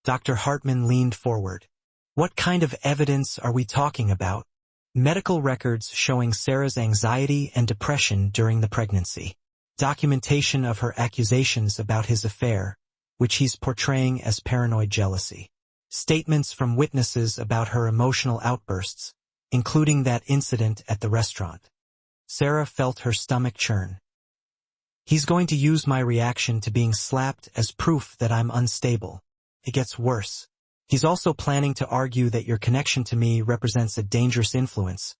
Dr. Hartman leaned forward. "What kind of evidence are we talking about?" "Medical records showing Sarah's anxiety and depression during the pregnancy. Documentation of her accusations about his affair, which he's portraying as paranoid jealousy. Statements from witnesses about her emotional outbursts, including that incident at the restaurant." Sarah felt her stomach churn. "He's going to use my reaction to being slapped as proof that I'm unstable. It gets worse. He's also planning to argue that your connection to me represents a dangerous influence,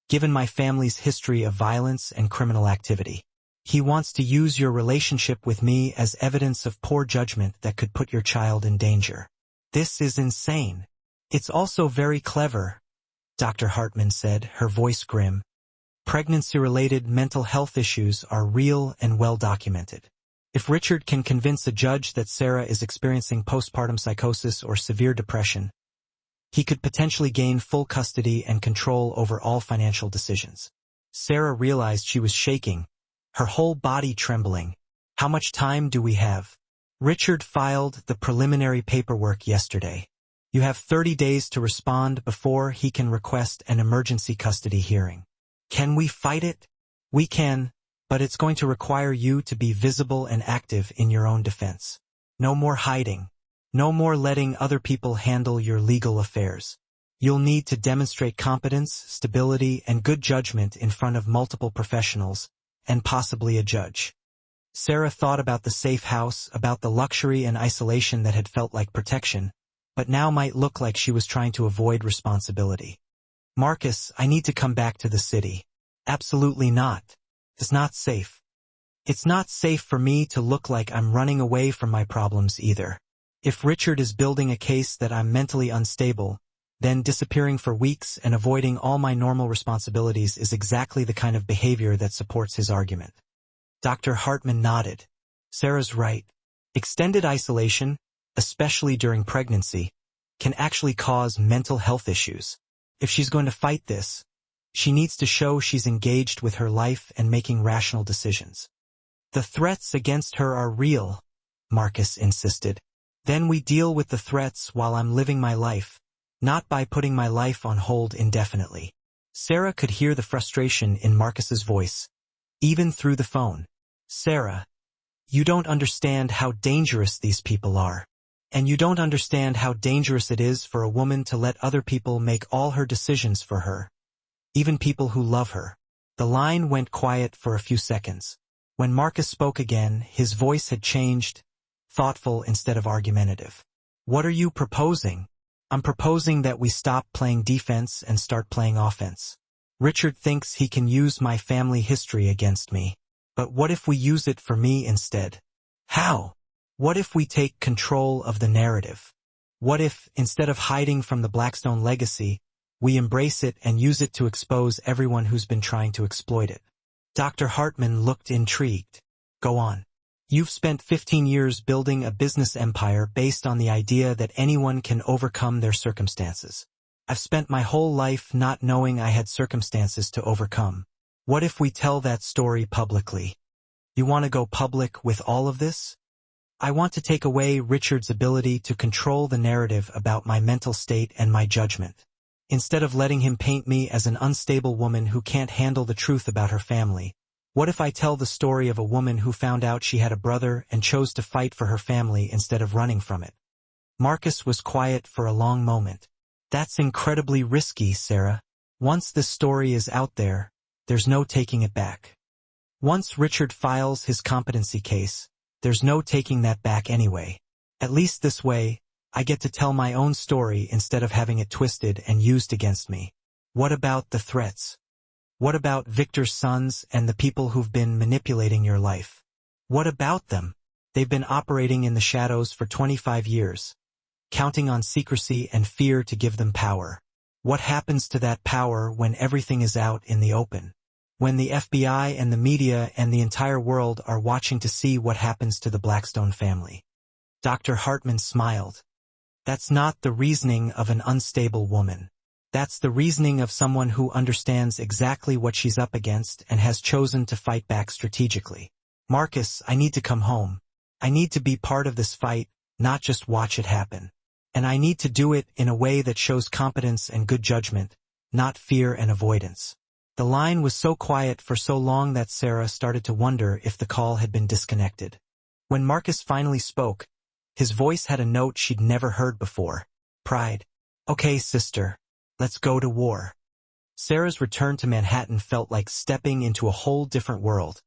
given my family's history of violence and criminal activity. He wants to use your relationship with me as evidence of poor judgment that could put your child in danger." "This is insane." "It's also very clever," Dr. Hartman said, her voice grim. "Pregnancy-related mental health issues are real and well documented. If Richard can convince a judge that Sarah is experiencing postpartum psychosis or severe depression, he could potentially gain full custody and control over all financial decisions." Sarah realized she was shaking, her whole body trembling. "How much time do we have?" "Richard filed the preliminary paperwork yesterday. You have 30 days to respond before he can request an emergency custody hearing." "Can we fight it?" "We can, but it's going to require you to be visible and active in your own defense. No more hiding. No more letting other people handle your legal affairs. You'll need to demonstrate competence, stability, and good judgment in front of multiple professionals, and possibly a judge." Sarah thought about the safe house, about the luxury and isolation that had felt like protection, but now might look like she was trying to avoid responsibility. "Marcus, I need to come back to the city." "Absolutely not. It's not safe. It's not safe for me to look like I'm running away from my problems either. If Richard is building a case that I'm mentally unstable, then disappearing for weeks and avoiding all my normal responsibilities is exactly the kind of behavior that supports his argument." Dr. Hartman nodded. Sarah's right. Extended isolation, especially during pregnancy, can actually cause mental health issues. If she's going to fight this, She needs to show she's engaged with her life and making rational decisions. The threats against her are real, Marcus insisted. Then we deal with the threats while I'm living my life, not by putting my life on hold indefinitely. Sarah could hear the frustration in Marcus's voice, even through the phone. Sarah, you don't understand how dangerous these people are. And you don't understand how dangerous it is for a woman to let other people make all her decisions for her, even people who love her. The line went quiet for a few seconds. When Marcus spoke again, his voice had changed, thoughtful instead of argumentative. What are you proposing? I'm proposing that we stop playing defense and start playing offense. Richard thinks he can use my family history against me. But what if we use it for me instead? How? What if we take control of the narrative? What if, instead of hiding from the Blackstone legacy, we embrace it and use it to expose everyone who's been trying to exploit it? Dr. Hartman looked intrigued. Go on. You've spent 15 years building a business empire based on the idea that anyone can overcome their circumstances. I've spent my whole life not knowing I had circumstances to overcome. What if we tell that story publicly? You want to go public with all of this? I want to take away Richard's ability to control the narrative about my mental state and my judgment. Instead of letting him paint me as an unstable woman who can't handle the truth about her family, what if I tell the story of a woman who found out she had a brother and chose to fight for her family instead of running from it? Marcus was quiet for a long moment. That's incredibly risky, Sarah. Once this story is out there, there's no taking it back. Once Richard files his competency case, there's no taking that back anyway. At least this way, I get to tell my own story instead of having it twisted and used against me. What about the threats? What about Victor's sons and the people who've been manipulating your life? What about them? They've been operating in the shadows for 25 years, counting on secrecy and fear to give them power. What happens to that power when everything is out in the open? When the FBI and the media and the entire world are watching to see what happens to the Blackstone family? Dr. Hartman smiled. That's not the reasoning of an unstable woman. That's the reasoning of someone who understands exactly what she's up against and has chosen to fight back strategically. Marcus, I need to come home. I need to be part of this fight, not just watch it happen. And I need to do it in a way that shows competence and good judgment, not fear and avoidance. The line was so quiet for so long that Sarah started to wonder if the call had been disconnected. When Marcus finally spoke, his voice had a note she'd never heard before. Pride. Okay, sister. Let's go to war. Sarah's return to Manhattan felt like stepping into a whole different world.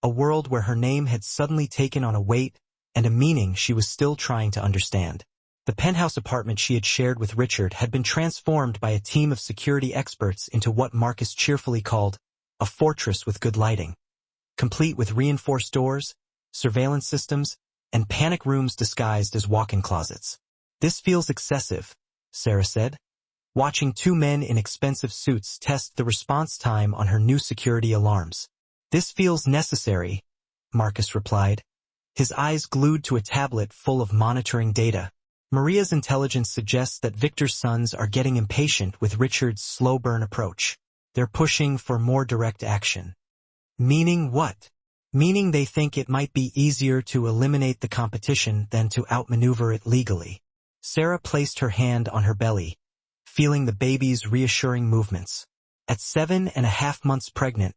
A world where her name had suddenly taken on a weight and a meaning she was still trying to understand. The penthouse apartment she had shared with Richard had been transformed by a team of security experts into what Marcus cheerfully called a fortress with good lighting, complete with reinforced doors, surveillance systems, and panic rooms disguised as walk-in closets. This feels excessive, Sarah said, watching two men in expensive suits test the response time on her new security alarms. This feels necessary, Marcus replied, his eyes glued to a tablet full of monitoring data. Maria's intelligence suggests that Victor's sons are getting impatient with Richard's slow-burn approach. They're pushing for more direct action. Meaning what? Meaning they think it might be easier to eliminate the competition than to outmaneuver it legally. Sarah placed her hand on her belly, feeling the baby's reassuring movements. At 7.5 months pregnant,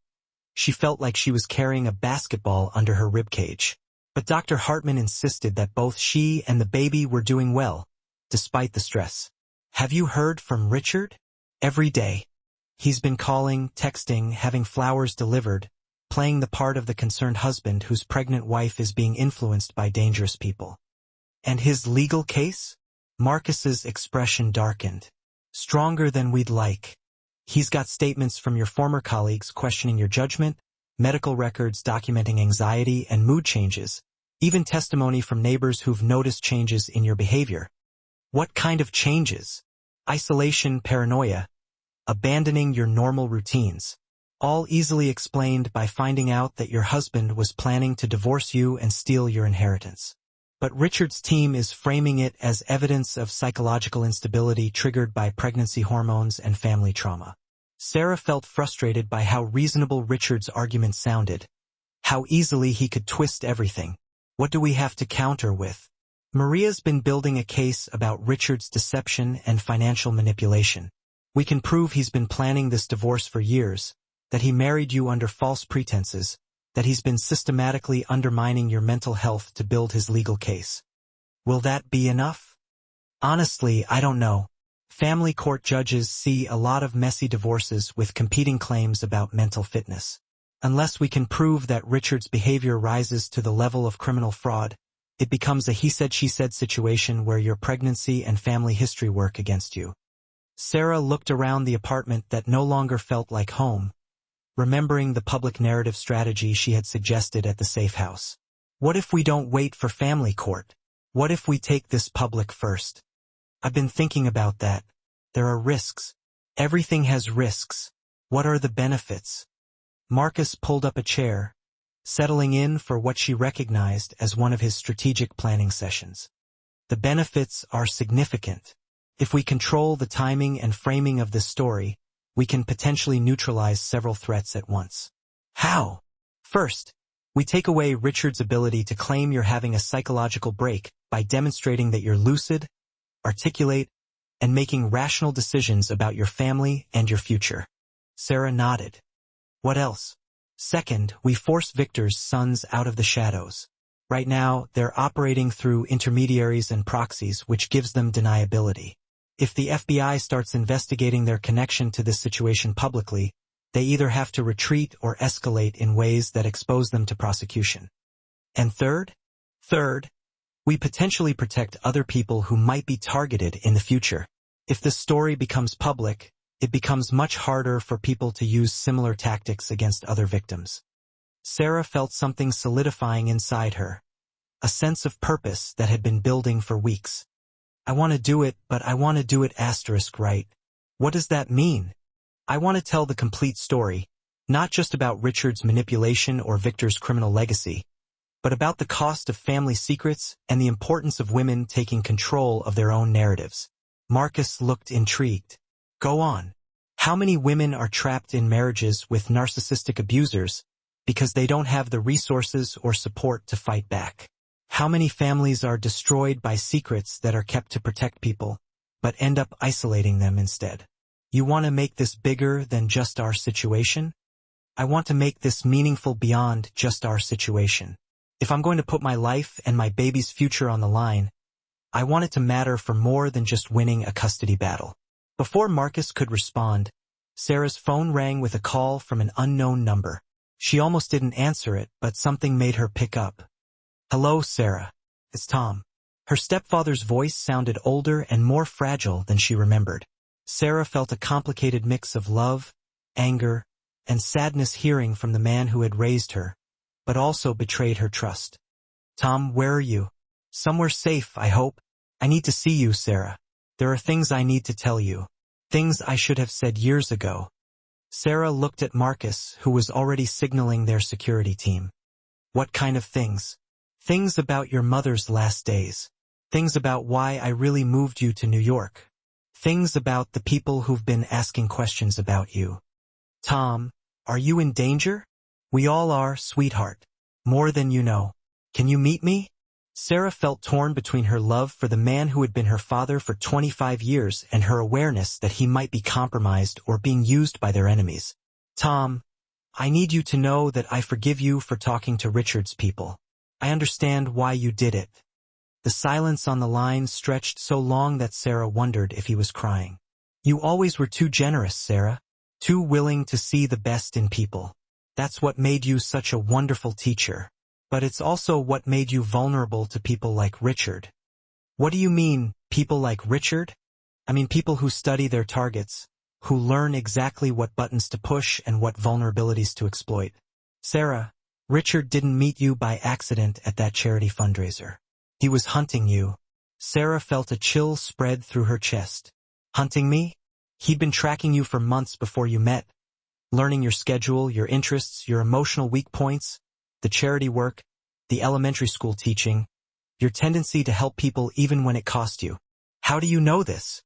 she felt like she was carrying a basketball under her ribcage. But Dr. Hartman insisted that both she and the baby were doing well, despite the stress. Have you heard from Richard? Every day. He's been calling, texting, having flowers delivered, playing the part of the concerned husband whose pregnant wife is being influenced by dangerous people. And his legal case? Marcus's expression darkened. Stronger than we'd like. He's got statements from your former colleagues questioning your judgment, medical records documenting anxiety and mood changes, even testimony from neighbors who've noticed changes in your behavior. What kind of changes? Isolation, paranoia, abandoning your normal routines. All easily explained by finding out that your husband was planning to divorce you and steal your inheritance. But Richard's team is framing it as evidence of psychological instability triggered by pregnancy hormones and family trauma. Sarah felt frustrated by how reasonable Richard's argument sounded. How easily he could twist everything. What do we have to counter with? Maria's been building a case about Richard's deception and financial manipulation. We can prove he's been planning this divorce for years, that he married you under false pretenses, that he's been systematically undermining your mental health to build his legal case. Will that be enough? Honestly, I don't know. Family court judges see a lot of messy divorces with competing claims about mental fitness. Unless we can prove that Richard's behavior rises to the level of criminal fraud, it becomes a he-said-she-said situation where your pregnancy and family history work against you. Sarah looked around the apartment that no longer felt like home, remembering the public narrative strategy she had suggested at the safe house. What if we don't wait for family court? What if we take this public first? I've been thinking about that. There are risks. Everything has risks. What are the benefits? Marcus pulled up a chair, settling in for what she recognized as one of his strategic planning sessions. The benefits are significant. If we control the timing and framing of this story, we can potentially neutralize several threats at once. How? First, we take away Richard's ability to claim you're having a psychological break by demonstrating that you're lucid, articulate, and making rational decisions about your family and your future. Sarah nodded. What else? Second, we force Victor's sons out of the shadows. Right now, they're operating through intermediaries and proxies, which gives them deniability. If the FBI starts investigating their connection to this situation publicly, they either have to retreat or escalate in ways that expose them to prosecution. And third, we potentially protect other people who might be targeted in the future. If the story becomes public, it becomes much harder for people to use similar tactics against other victims. Sarah felt something solidifying inside her, a sense of purpose that had been building for weeks. I want to do it, but I want to do it right. What does that mean? I want to tell the complete story, not just about Richard's manipulation or Victor's criminal legacy, but about the cost of family secrets and the importance of women taking control of their own narratives. Marcus looked intrigued. Go on. How many women are trapped in marriages with narcissistic abusers because they don't have the resources or support to fight back? How many families are destroyed by secrets that are kept to protect people, but end up isolating them instead? You want to make this bigger than just our situation? I want to make this meaningful beyond just our situation. If I'm going to put my life and my baby's future on the line, I want it to matter for more than just winning a custody battle. Before Marcus could respond, Sarah's phone rang with a call from an unknown number. She almost didn't answer it, but something made her pick up. Hello, Sarah. It's Tom. Her stepfather's voice sounded older and more fragile than she remembered. Sarah felt a complicated mix of love, anger, and sadness hearing from the man who had raised her, but also betrayed her trust. Tom, where are you? Somewhere safe, I hope. I need to see you, Sarah. There are things I need to tell you. Things I should have said years ago. Sarah looked at Marcus, who was already signaling their security team. What kind of things? Things about your mother's last days. Things about why I really moved you to New York. Things about the people who've been asking questions about you. Tom, are you in danger? We all are, sweetheart. More than you know. Can you meet me? Sarah felt torn between her love for the man who had been her father for 25 years and her awareness that he might be compromised or being used by their enemies. Tom, I need you to know that I forgive you for talking to Richard's people. I understand why you did it. The silence on the line stretched so long that Sarah wondered if he was crying. You always were too generous, Sarah. Too willing to see the best in people. That's what made you such a wonderful teacher. But it's also what made you vulnerable to people like Richard. What do you mean, people like Richard? I mean people who study their targets, who learn exactly what buttons to push and what vulnerabilities to exploit. Sarah, Richard didn't meet you by accident at that charity fundraiser. He was hunting you. Sarah felt a chill spread through her chest. Hunting me? He'd been tracking you for months before you met, learning your schedule, your interests, your emotional weak points, the charity work, the elementary school teaching, your tendency to help people even when it cost you. How do you know this?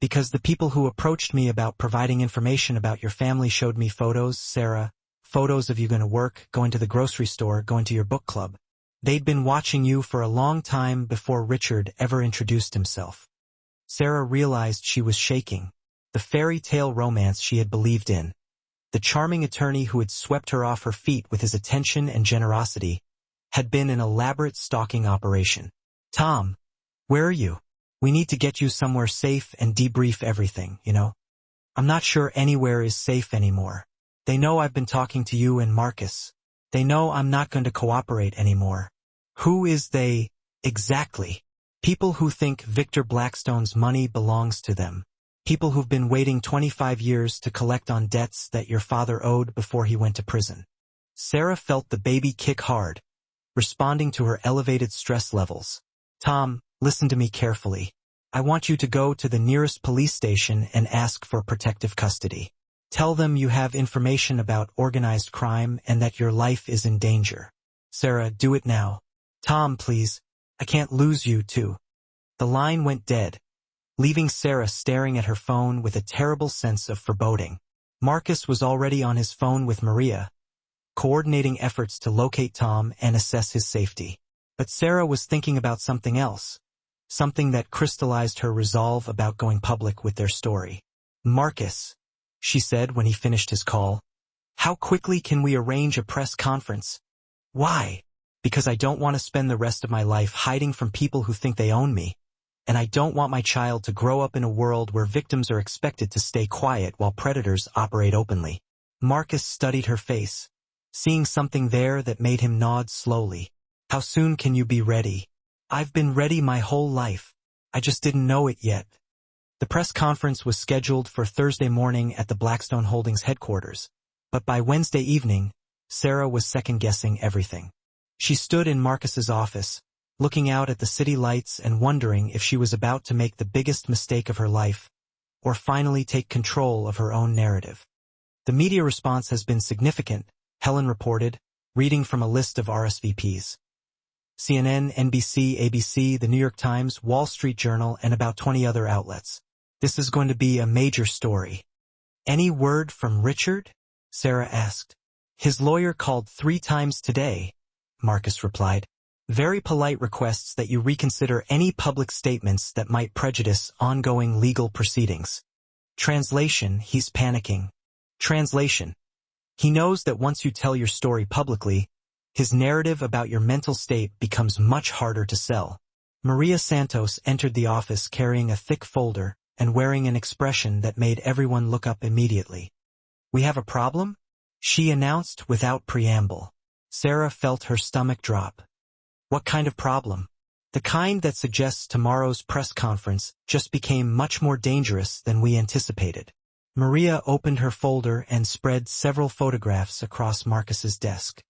Because the people who approached me about providing information about your family showed me photos, Sarah, photos of you going to work, going to the grocery store, going to your book club. They'd been watching you for a long time before Richard ever introduced himself. Sarah realized she was shaking. The fairy tale romance she had believed in. The charming attorney who had swept her off her feet with his attention and generosity had been an elaborate stalking operation. Tom, where are you? We need to get you somewhere safe and debrief everything, you know? I'm not sure anywhere is safe anymore. They know I've been talking to you and Marcus. They know I'm not going to cooperate anymore. Who is they, exactly? People who think Victor Blackstone's money belongs to them. People who've been waiting 25 years to collect on debts that your father owed before he went to prison. Sarah felt the baby kick hard, responding to her elevated stress levels. Tom, listen to me carefully. I want you to go to the nearest police station and ask for protective custody. Tell them you have information about organized crime and that your life is in danger. Sarah, do it now. Tom, please. I can't lose you, too. The line went dead, leaving Sarah staring at her phone with a terrible sense of foreboding. Marcus was already on his phone with Maria, coordinating efforts to locate Tom and assess his safety. But Sarah was thinking about something else, something that crystallized her resolve about going public with their story. Marcus, she said when he finished his call, how quickly can we arrange a press conference? Why? Because I don't want to spend the rest of my life hiding from people who think they own me. And I don't want my child to grow up in a world where victims are expected to stay quiet while predators operate openly. Marcus studied her face, seeing something there that made him nod slowly. How soon can you be ready? I've been ready my whole life. I just didn't know it yet. The press conference was scheduled for Thursday morning at the Blackstone Holdings headquarters, but by Wednesday evening, Sarah was second-guessing everything. She stood in Marcus's office, looking out at the city lights and wondering if she was about to make the biggest mistake of her life, or finally take control of her own narrative. The media response has been significant, Helen reported, reading from a list of RSVPs. CNN, NBC, ABC, The New York Times, Wall Street Journal, and about 20 other outlets. This is going to be a major story. Any word from Richard? Sarah asked. His lawyer called 3 times today, Marcus replied. Very polite requests that you reconsider any public statements that might prejudice ongoing legal proceedings. Translation, he's panicking. Translation. He knows that once you tell your story publicly, his narrative about your mental state becomes much harder to sell. Maria Santos entered the office carrying a thick folder and wearing an expression that made everyone look up immediately. We have a problem? She announced without preamble. Sarah felt her stomach drop. What kind of problem? The kind that suggests tomorrow's press conference just became much more dangerous than we anticipated. Maria opened her folder and spread several photographs across Marcus's desk.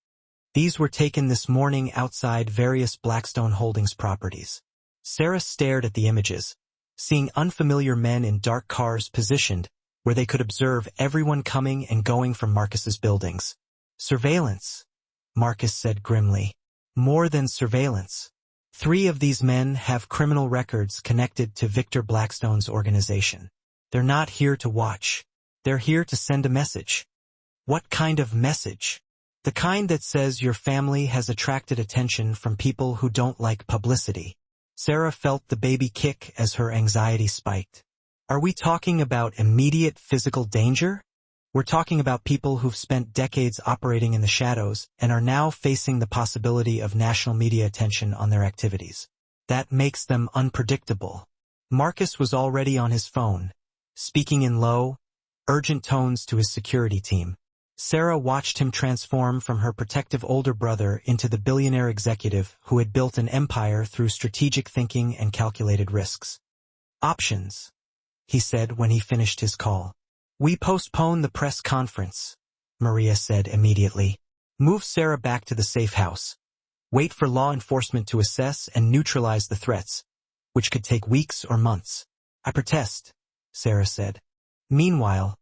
These were taken this morning outside various Blackstone Holdings properties. Sarah stared at the images, seeing unfamiliar men in dark cars positioned where they could observe everyone coming and going from Marcus's buildings. Surveillance, Marcus said grimly. More than surveillance. 3 of these men have criminal records connected to Victor Blackstone's organization. They're not here to watch. They're here to send a message. What kind of message? The kind that says your family has attracted attention from people who don't like publicity. Sarah felt the baby kick as her anxiety spiked. Are we talking about immediate physical danger? We're talking about people who've spent decades operating in the shadows and are now facing the possibility of national media attention on their activities. That makes them unpredictable. Marcus was already on his phone, speaking in low, urgent tones to his security team. Sarah watched him transform from her protective older brother into the billionaire executive who had built an empire through strategic thinking and calculated risks. Options, he said when he finished his call. We postpone the press conference, Maria said immediately. Move Sarah back to the safe house. Wait for law enforcement to assess and neutralize the threats, which could take weeks or months. I protest, Sarah said. Meanwhile,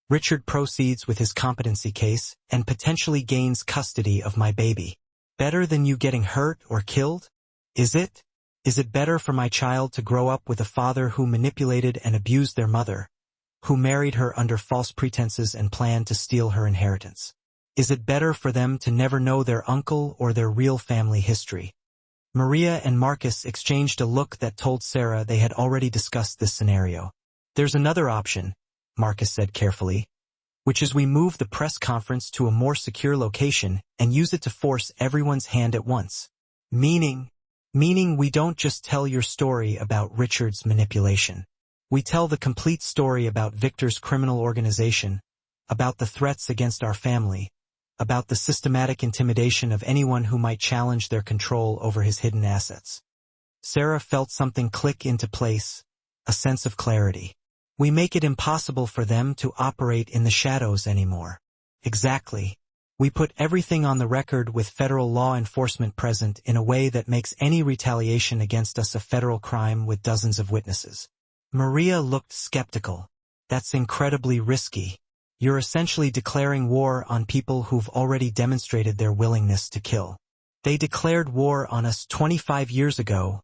Richard proceeds with his competency case and potentially gains custody of my baby. Better than you getting hurt or killed? Is it? Is it better for my child to grow up with a father who manipulated and abused their mother, who married her under false pretenses and planned to steal her inheritance? Is it better for them to never know their uncle or their real family history? Maria and Marcus exchanged a look that told Sarah they had already discussed this scenario. There's another option, Marcus said carefully, which is we move the press conference to a more secure location and use it to force everyone's hand at once. Meaning we don't just tell your story about Richard's manipulation. We tell the complete story about Victor's criminal organization, about the threats against our family, about the systematic intimidation of anyone who might challenge their control over his hidden assets. Sarah felt something click into place, a sense of clarity. We make it impossible for them to operate in the shadows anymore. Exactly. We put everything on the record with federal law enforcement present in a way that makes any retaliation against us a federal crime with dozens of witnesses. Maria looked skeptical. That's incredibly risky. You're essentially declaring war on people who've already demonstrated their willingness to kill. They declared war on us 25 years ago,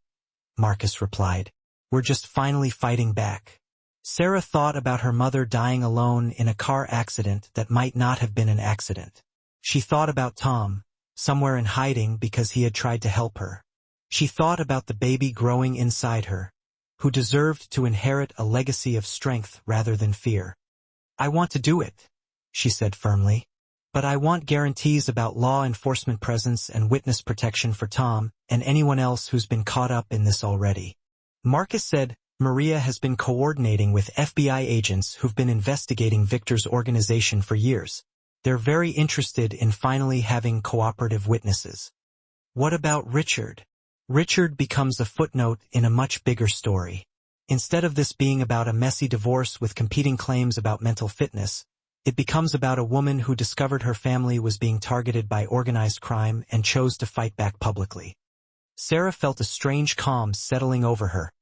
Marcus replied. We're just finally fighting back. Sarah thought about her mother dying alone in a car accident that might not have been an accident. She thought about Tom, somewhere in hiding because he had tried to help her. She thought about the baby growing inside her, who deserved to inherit a legacy of strength rather than fear. I want to do it, she said firmly. But I want guarantees about law enforcement presence and witness protection for Tom and anyone else who's been caught up in this already. Marcus said, Maria has been coordinating with FBI agents who've been investigating Victor's organization for years. They're very interested in finally having cooperative witnesses. What about Richard? Richard becomes a footnote in a much bigger story. Instead of this being about a messy divorce with competing claims about mental fitness, it becomes about a woman who discovered her family was being targeted by organized crime and chose to fight back publicly. Sarah felt a strange calm settling over her,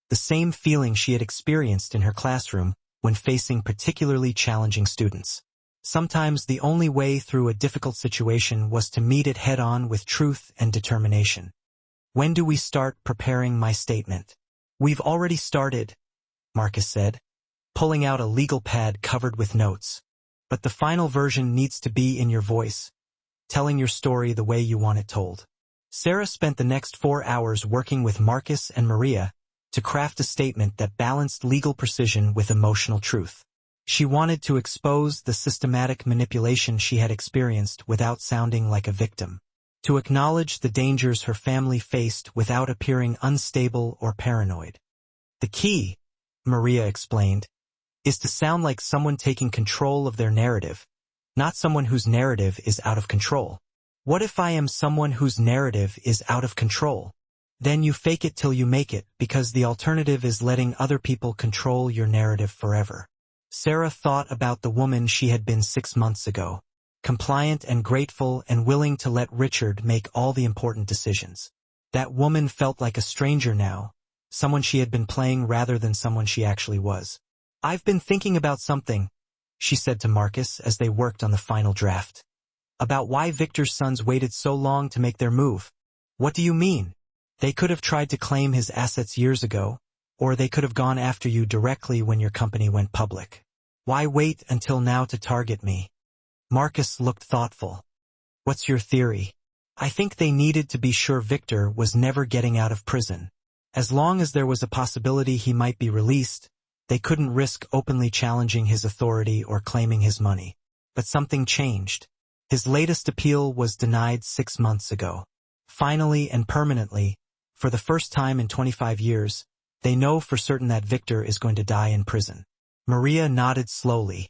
the same feeling she had experienced in her classroom when facing particularly challenging students. Sometimes the only way through a difficult situation was to meet it head-on with truth and determination. When do we start preparing my statement? We've already started, Marcus said, pulling out a legal pad covered with notes. But the final version needs to be in your voice, telling your story the way you want it told. Sarah spent the next 4 hours working with Marcus and Maria to craft a statement that balanced legal precision with emotional truth. She wanted to expose the systematic manipulation she had experienced without sounding like a victim, to acknowledge the dangers her family faced without appearing unstable or paranoid. The key, Maria explained, is to sound like someone taking control of their narrative, not someone whose narrative is out of control. What if I am someone whose narrative is out of control? Then you fake it till you make it, because the alternative is letting other people control your narrative forever. Sarah thought about the woman she had been 6 months ago, compliant and grateful and willing to let Richard make all the important decisions. That woman felt like a stranger now, someone she had been playing rather than someone she actually was. I've been thinking about something, she said to Marcus as they worked on the final draft. About why Victor's sons waited so long to make their move. What do you mean? They could have tried to claim his assets years ago, or they could have gone after you directly when your company went public. Why wait until now to target me? Marcus looked thoughtful. What's your theory? I think they needed to be sure Victor was never getting out of prison. As long as there was a possibility he might be released, they couldn't risk openly challenging his authority or claiming his money. But something changed. His latest appeal was denied 6 months ago. Finally and permanently, for the first time in 25 years, they know for certain that Victor is going to die in prison. Maria nodded slowly,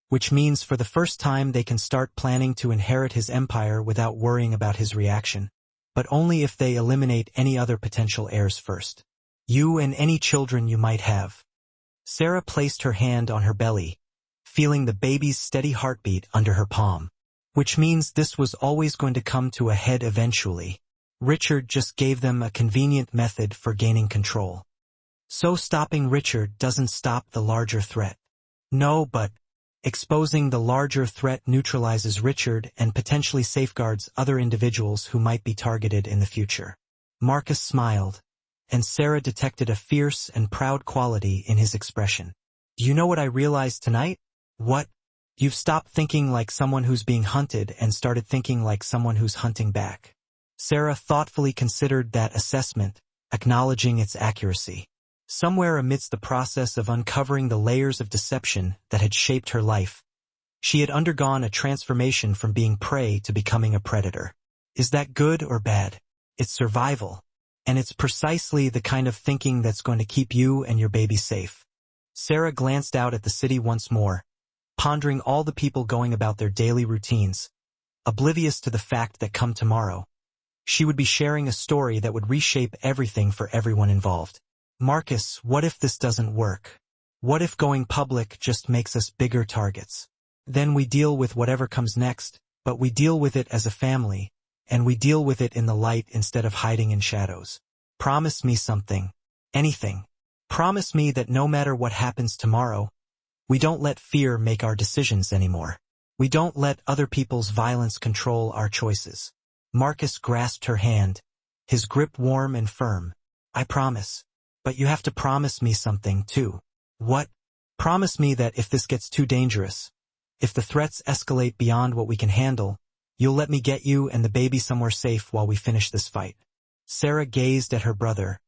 which means for the first time they can start planning to inherit his empire without worrying about his reaction, but only if they eliminate any other potential heirs first. You and any children you might have. Sarah placed her hand on her belly, feeling the baby's steady heartbeat under her palm. Which means this was always going to come to a head eventually. Richard just gave them a convenient method for gaining control. So stopping Richard doesn't stop the larger threat. No, but exposing the larger threat neutralizes Richard and potentially safeguards other individuals who might be targeted in the future. Marcus smiled. and Sarah detected a fierce and proud quality in his expression. "Do you know what I realized tonight?" "What?" "You've stopped thinking like someone who's being hunted and started thinking like someone who's hunting back." Sarah thoughtfully considered that assessment, acknowledging its accuracy. Somewhere amidst the process of uncovering the layers of deception that had shaped her life, she had undergone a transformation from being prey to becoming a predator. Is that good or bad? It's survival. And it's precisely the kind of thinking that's going to keep you and your baby safe. Sarah glanced out at the city once more, pondering all the people going about their daily routines, oblivious to the fact that come tomorrow, she would be sharing a story that would reshape everything for everyone involved. "Marcus, what if this doesn't work? What if going public just makes us bigger targets? Then we deal with whatever comes next, but we deal with it as a family, and we deal with it in the light instead of hiding in shadows. Promise me something. Anything. Promise me that no matter what happens tomorrow, we don't let fear make our decisions anymore. We don't let other people's violence control our choices." Marcus grasped her hand, his grip warm and firm. "I promise. But you have to promise me something, too." "What?" "Promise me that if this gets too dangerous, if the threats escalate beyond what we can handle, you'll let me get you and the baby somewhere safe while we finish this fight." Sarah gazed at her brother,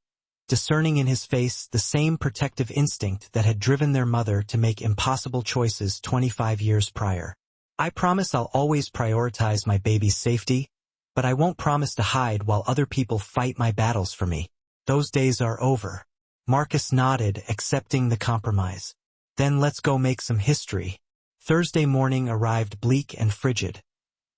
discerning in his face the same protective instinct that had driven their mother to make impossible choices 25 years prior. "I promise I'll always prioritize my baby's safety, but I won't promise to hide while other people fight my battles for me. Those days are over." Marcus nodded, accepting the compromise. "Then let's go make some history." Thursday morning arrived bleak and frigid,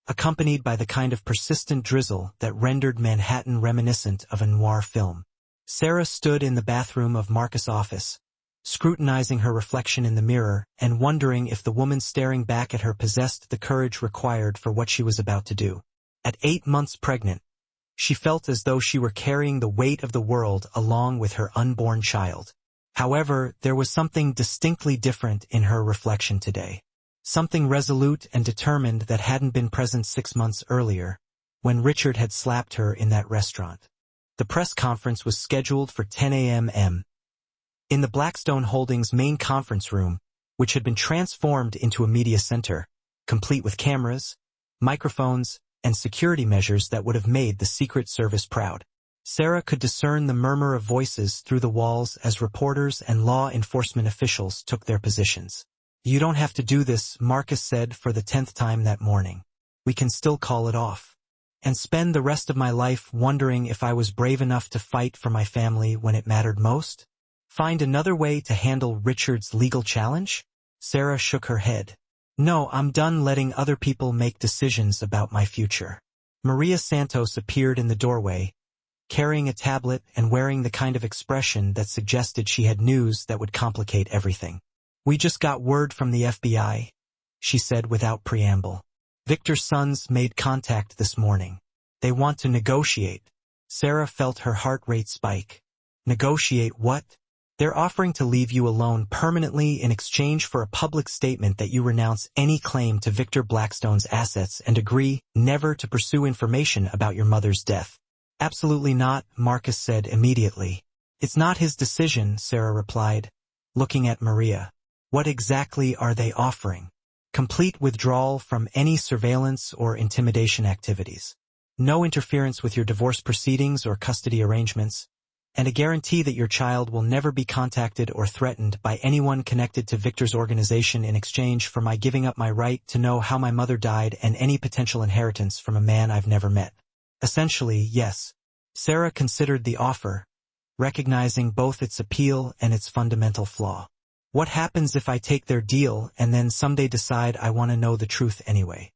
accompanied by the kind of persistent drizzle that rendered Manhattan reminiscent of a noir film. Sarah stood in the bathroom of Marcus' office, scrutinizing her reflection in the mirror and wondering if the woman staring back at her possessed the courage required for what she was about to do. At 8 months pregnant, she felt as though she were carrying the weight of the world along with her unborn child. However, there was something distinctly different in her reflection today. Something resolute and determined that hadn't been present 6 months earlier, when Richard had slapped her in that restaurant. The press conference was scheduled for 10 a.m. in the Blackstone Holdings main conference room, which had been transformed into a media center, complete with cameras, microphones, and security measures that would have made the Secret Service proud. Sarah could discern the murmur of voices through the walls as reporters and law enforcement officials took their positions. "You don't have to do this," Marcus said for the 10th time that morning. "We can still call it off. And spend the rest of my life wondering if I was brave enough to fight for my family when it mattered most? Find another way to handle Richard's legal challenge?" Sarah shook her head. "No, I'm done letting other people make decisions about my future." Maria Santos appeared in the doorway, carrying a tablet and wearing the kind of expression that suggested she had news that would complicate everything. "We just got word from the FBI," she said without preamble. "Victor's sons made contact this morning. They want to negotiate." Sarah felt her heart rate spike. "Negotiate what?" "They're offering to leave you alone permanently in exchange for a public statement that you renounce any claim to Victor Blackstone's assets and agree never to pursue information about your mother's death." "Absolutely not," Marcus said immediately. "It's not his decision," Sarah replied, looking at Maria. "What exactly are they offering?" "Complete withdrawal from any surveillance or intimidation activities. No interference with your divorce proceedings or custody arrangements, and a guarantee that your child will never be contacted or threatened by anyone connected to Victor's organization in exchange for my giving up my right to know how my mother died and any potential inheritance from a man I've never met." Essentially, yes. Sarah considered the offer, recognizing both its appeal and its fundamental flaw. "What happens if I take their deal and then someday decide I want to know the truth anyway?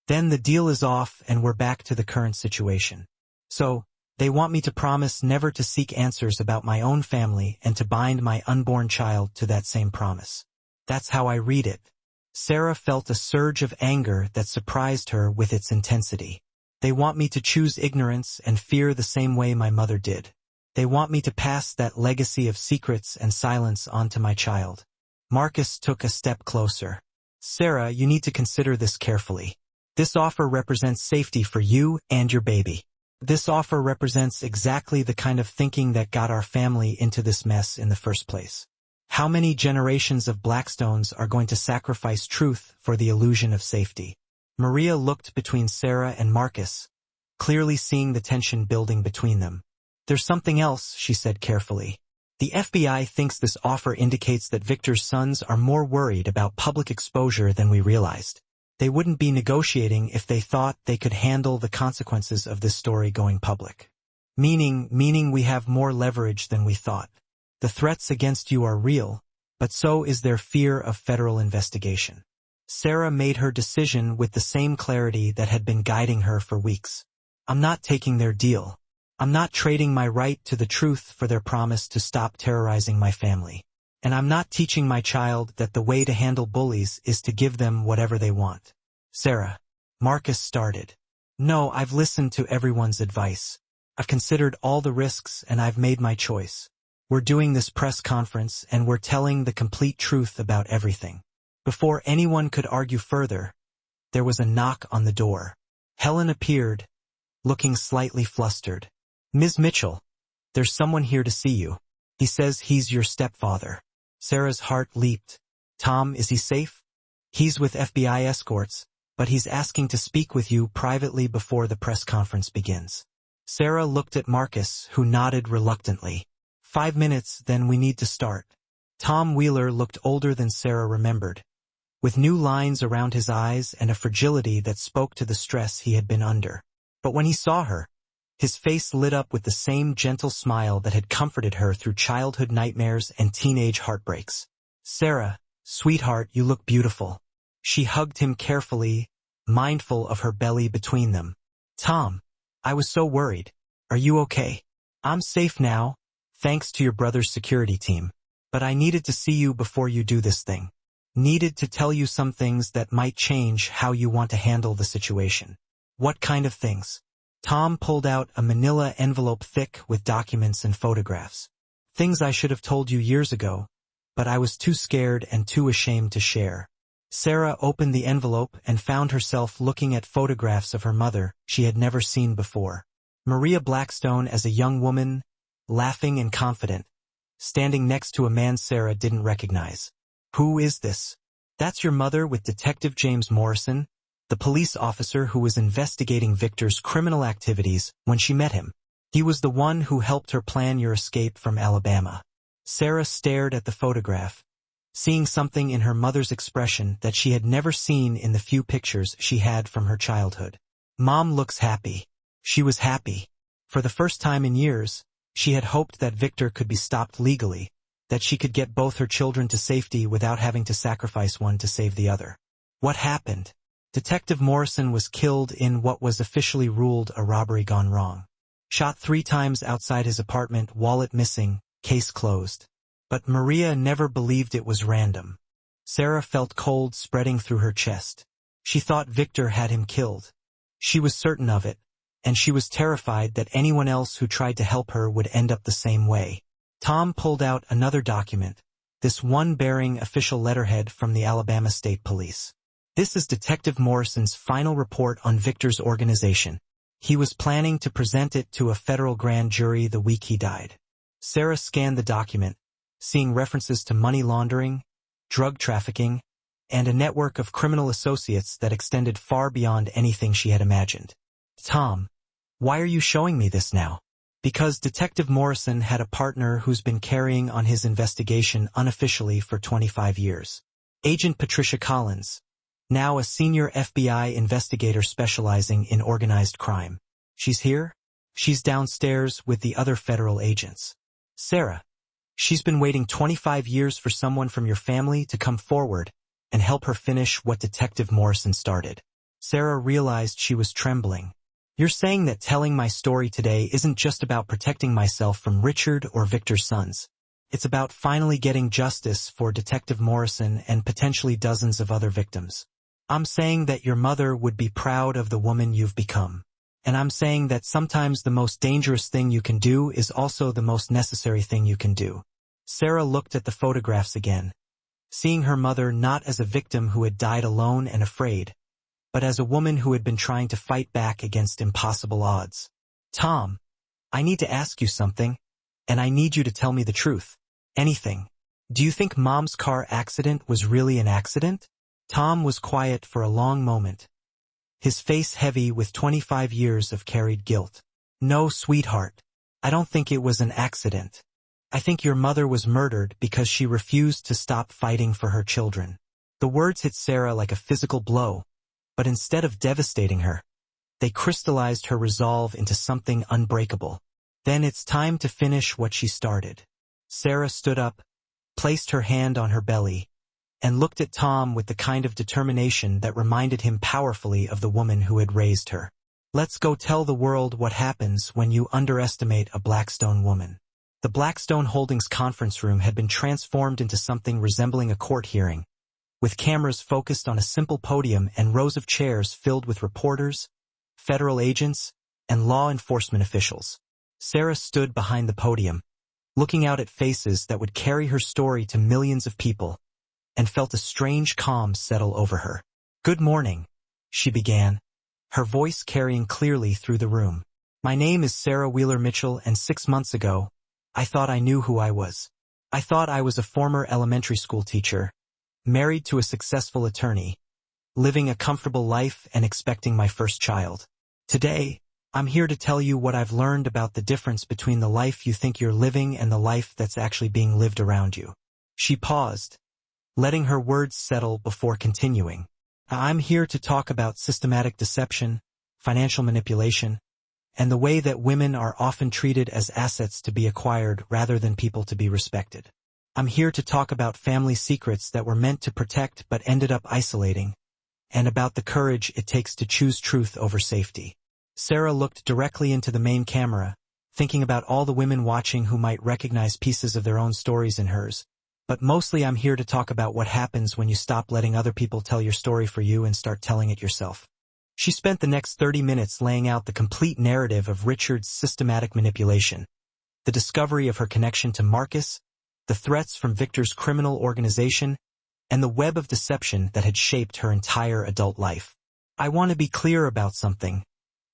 Then the deal is off and we're back to the current situation. So, they want me to promise never to seek answers about my own family and to bind my unborn child to that same promise. That's how I read it." Sarah felt a surge of anger that surprised her with its intensity. "They want me to choose ignorance and fear the same way my mother did. They want me to pass that legacy of secrets and silence on to my child." Marcus took a step closer. "Sarah, you need to consider this carefully. This offer represents safety for you and your baby. This offer represents exactly the kind of thinking that got our family into this mess in the first place. How many generations of Blackstones are going to sacrifice truth for the illusion of safety? Maria looked between Sarah and Marcus, clearly seeing the tension building between them. There's something else, she said carefully. The FBI thinks this offer indicates that Victor's sons are more worried about public exposure than we realized. They wouldn't be negotiating if they thought they could handle the consequences of this story going public. Meaning we have more leverage than we thought. The threats against you are real, but so is their fear of federal investigation. Sarah made her decision with the same clarity that had been guiding her for weeks. I'm not taking their deal. I'm not trading my right to the truth for their promise to stop terrorizing my family. And I'm not teaching my child that the way to handle bullies is to give them whatever they want. Sarah. Marcus started. No, I've listened to everyone's advice. I've considered all the risks and I've made my choice. We're doing this press conference and we're telling the complete truth about everything. Before anyone could argue further, there was a knock on the door. Helen appeared, looking slightly flustered. Ms. Mitchell, there's someone here to see you. He says he's your stepfather. Sarah's heart leaped. Tom, is he safe? He's with FBI escorts, but he's asking to speak with you privately before the press conference begins. Sarah looked at Marcus, who nodded reluctantly. 5 minutes, then we need to start. Tom Wheeler looked older than Sarah remembered, with new lines around his eyes and a fragility that spoke to the stress he had been under. But when he saw her, his face lit up with the same gentle smile that had comforted her through childhood nightmares and teenage heartbreaks. Sarah, sweetheart, you look beautiful. She hugged him carefully, mindful of her belly between them. Tom, I was so worried. Are you okay? I'm safe now, thanks to your brother's security team. But I needed to see you before you do this thing. Needed to tell you some things that might change how you want to handle the situation. What kind of things? Tom pulled out a manila envelope thick with documents and photographs. Things I should have told you years ago, but I was too scared and too ashamed to share. Sarah opened the envelope and found herself looking at photographs of her mother she had never seen before. Maria Blackstone as a young woman, laughing and confident, standing next to a man Sarah didn't recognize. Who is this? That's your mother with Detective James Morrison, the police officer who was investigating Victor's criminal activities when she met him. He was the one who helped her plan your escape from Alabama. Sarah stared at the photograph, seeing something in her mother's expression that she had never seen in the few pictures she had from her childhood. Mom looks happy. She was happy. For the first time in years, she had hoped that Victor could be stopped legally, that she could get both her children to safety without having to sacrifice one to save the other. What happened? Detective Morrison was killed in what was officially ruled a robbery gone wrong. Shot 3 times outside his apartment, wallet missing, case closed. But Maria never believed it was random. Sarah felt cold spreading through her chest. She thought Victor had him killed. She was certain of it, and she was terrified that anyone else who tried to help her would end up the same way. Tom pulled out another document, this one bearing official letterhead from the Alabama State Police. This is Detective Morrison's final report on Victor's organization. He was planning to present it to a federal grand jury the week he died. Sarah scanned the document, seeing references to money laundering, drug trafficking, and a network of criminal associates that extended far beyond anything she had imagined. Tom, why are you showing me this now? Because Detective Morrison had a partner who's been carrying on his investigation unofficially for 25 years. Agent Patricia Collins, now a senior FBI investigator specializing in organized crime. She's here? She's downstairs with the other federal agents. Sarah, she's been waiting 25 years for someone from your family to come forward and help her finish what Detective Morrison started. Sarah realized she was trembling. You're saying that telling my story today isn't just about protecting myself from Richard or Victor's sons. It's about finally getting justice for Detective Morrison and potentially dozens of other victims. I'm saying that your mother would be proud of the woman you've become. And I'm saying that sometimes the most dangerous thing you can do is also the most necessary thing you can do. Sarah looked at the photographs again, seeing her mother not as a victim who had died alone and afraid, but as a woman who had been trying to fight back against impossible odds. Tom, I need to ask you something, and I need you to tell me the truth. Anything. Do you think Mom's car accident was really an accident? Tom was quiet for a long moment, his face heavy with 25 years of carried guilt. No, sweetheart. I don't think it was an accident. I think your mother was murdered because she refused to stop fighting for her children. The words hit Sarah like a physical blow, but instead of devastating her, they crystallized her resolve into something unbreakable. Then it's time to finish what she started. Sarah stood up, placed her hand on her belly, and looked at Tom with the kind of determination that reminded him powerfully of the woman who had raised her. Let's go tell the world what happens when you underestimate a Blackstone woman. The Blackstone Holdings conference room had been transformed into something resembling a court hearing, with cameras focused on a simple podium and rows of chairs filled with reporters, federal agents, and law enforcement officials. Sarah stood behind the podium, looking out at faces that would carry her story to millions of people, and felt a strange calm settle over her. "Good morning," she began, her voice carrying clearly through the room. "My name is Sarah Wheeler Mitchell, and 6 months ago, I thought I knew who I was. I thought I was a former elementary school teacher, married to a successful attorney, living a comfortable life and expecting my first child. Today, I'm here to tell you what I've learned about the difference between the life you think you're living and the life that's actually being lived around you." She paused, letting her words settle before continuing. "I'm here to talk about systematic deception, financial manipulation, and the way that women are often treated as assets to be acquired rather than people to be respected. I'm here to talk about family secrets that were meant to protect but ended up isolating, and about the courage it takes to choose truth over safety." Sarah looked directly into the main camera, thinking about all the women watching who might recognize pieces of their own stories in hers. "But mostly I'm here to talk about what happens when you stop letting other people tell your story for you and start telling it yourself." She spent the next 30 minutes laying out the complete narrative of Richard's systematic manipulation, the discovery of her connection to Marcus, the threats from Victor's criminal organization, and the web of deception that had shaped her entire adult life. "I want to be clear about something,"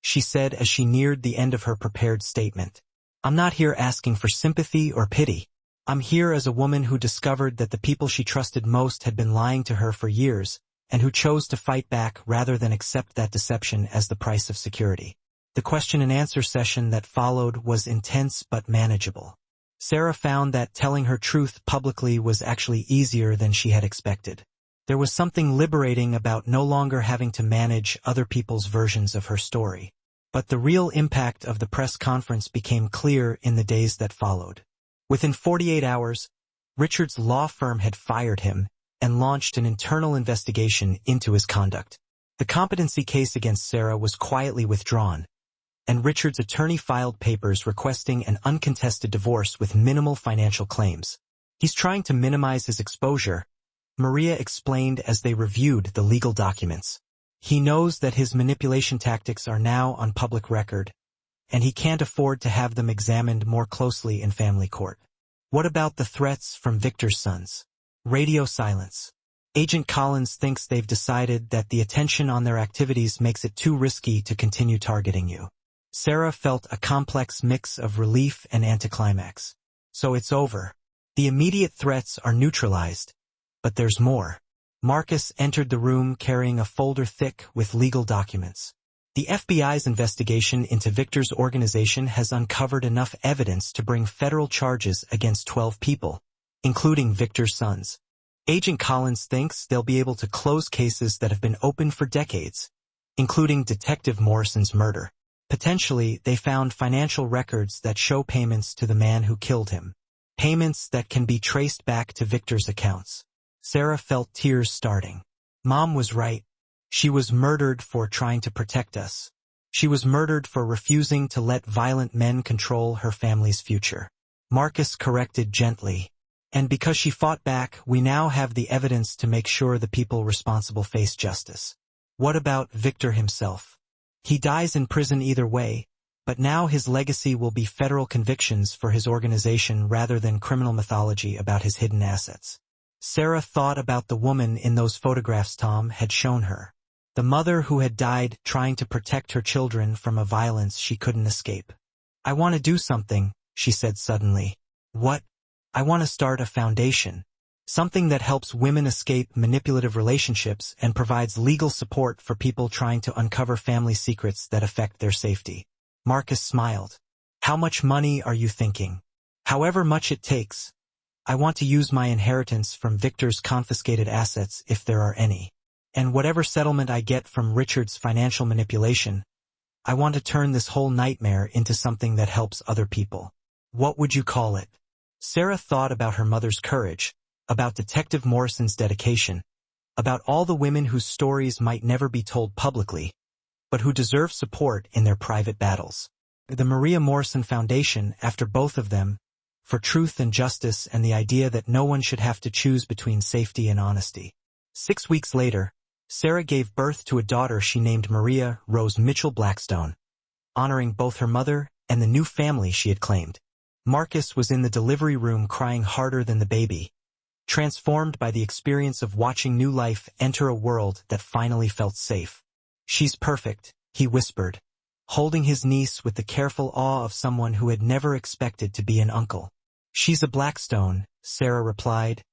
she said as she neared the end of her prepared statement. "I'm not here asking for sympathy or pity. I'm here as a woman who discovered that the people she trusted most had been lying to her for years, and who chose to fight back rather than accept that deception as the price of security." The question and answer session that followed was intense but manageable. Sarah found that telling her truth publicly was actually easier than she had expected. There was something liberating about no longer having to manage other people's versions of her story. But the real impact of the press conference became clear in the days that followed. Within 48 hours, Richard's law firm had fired him and launched an internal investigation into his conduct. The competency case against Sarah was quietly withdrawn, and Richard's attorney filed papers requesting an uncontested divorce with minimal financial claims. "He's trying to minimize his exposure," Maria explained as they reviewed the legal documents. "He knows that his manipulation tactics are now on public record, and he can't afford to have them examined more closely in family court." "What about the threats from Victor's sons?" Radio silence. "Agent Collins thinks they've decided that the attention on their activities makes it too risky to continue targeting you." Sarah felt a complex mix of relief and anticlimax. "So it's over. The immediate threats are neutralized, but there's more." Marcus entered the room carrying a folder thick with legal documents. "The FBI's investigation into Victor's organization has uncovered enough evidence to bring federal charges against 12 people, including Victor's sons. Agent Collins thinks they'll be able to close cases that have been open for decades, including Detective Morrison's murder. Potentially, they found financial records that show payments to the man who killed him, payments that can be traced back to Victor's accounts." Sarah felt tears starting. Mom was right. She was murdered for trying to protect us. She was murdered for refusing to let violent men control her family's future. Marcus corrected gently. "And because she fought back, we now have the evidence to make sure the people responsible face justice." "What about Victor himself?" "He dies in prison either way, but now his legacy will be federal convictions for his organization rather than criminal mythology about his hidden assets." Sarah thought about the woman in those photographs Tom had shown her. The mother who had died trying to protect her children from a violence she couldn't escape. "I want to do something," she said suddenly. "What?" "I want to start a foundation. Something that helps women escape manipulative relationships and provides legal support for people trying to uncover family secrets that affect their safety." Marcus smiled. "How much money are you thinking?" "However much it takes. I want to use my inheritance from Victor's confiscated assets if there are any. And whatever settlement I get from Richard's financial manipulation, I want to turn this whole nightmare into something that helps other people." "What would you call it?" Sarah thought about her mother's courage, about Detective Morrison's dedication, about all the women whose stories might never be told publicly, but who deserve support in their private battles. The Maria Morrison Foundation, after both of them, for truth and justice and the idea that no one should have to choose between safety and honesty. 6 weeks later, Sarah gave birth to a daughter she named Maria Rose Mitchell Blackstone, honoring both her mother and the new family she had claimed. Marcus was in the delivery room crying harder than the baby, transformed by the experience of watching new life enter a world that finally felt safe. "She's perfect," he whispered, holding his niece with the careful awe of someone who had never expected to be an uncle. "She's a Blackstone," Sarah replied,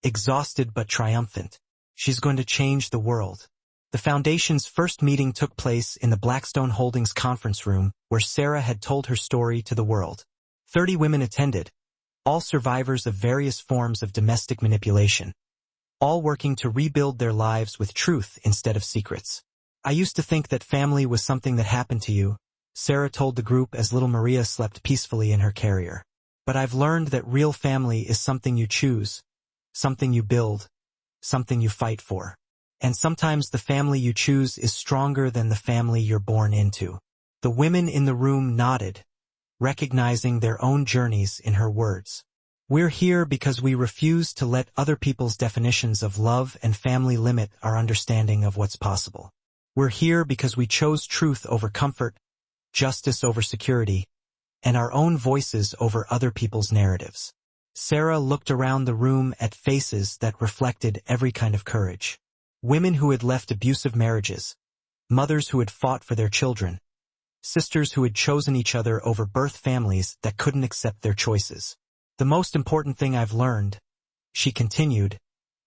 exhausted but triumphant. "She's going to change the world." The Foundation's first meeting took place in the Blackstone Holdings conference room, where Sarah had told her story to the world. 30 women attended, all survivors of various forms of domestic manipulation, all working to rebuild their lives with truth instead of secrets. "I used to think that family was something that happened to you," Sarah told the group as little Maria slept peacefully in her carrier. "But I've learned that real family is something you choose, something you build, something you fight for. And sometimes the family you choose is stronger than the family you're born into." The women in the room nodded, recognizing their own journeys in her words. "We're here because we refuse to let other people's definitions of love and family limit our understanding of what's possible. We're here because we chose truth over comfort, justice over security, and our own voices over other people's narratives." Sarah looked around the room at faces that reflected every kind of courage. Women who had left abusive marriages, mothers who had fought for their children, sisters who had chosen each other over birth families that couldn't accept their choices. "The most important thing I've learned," she continued,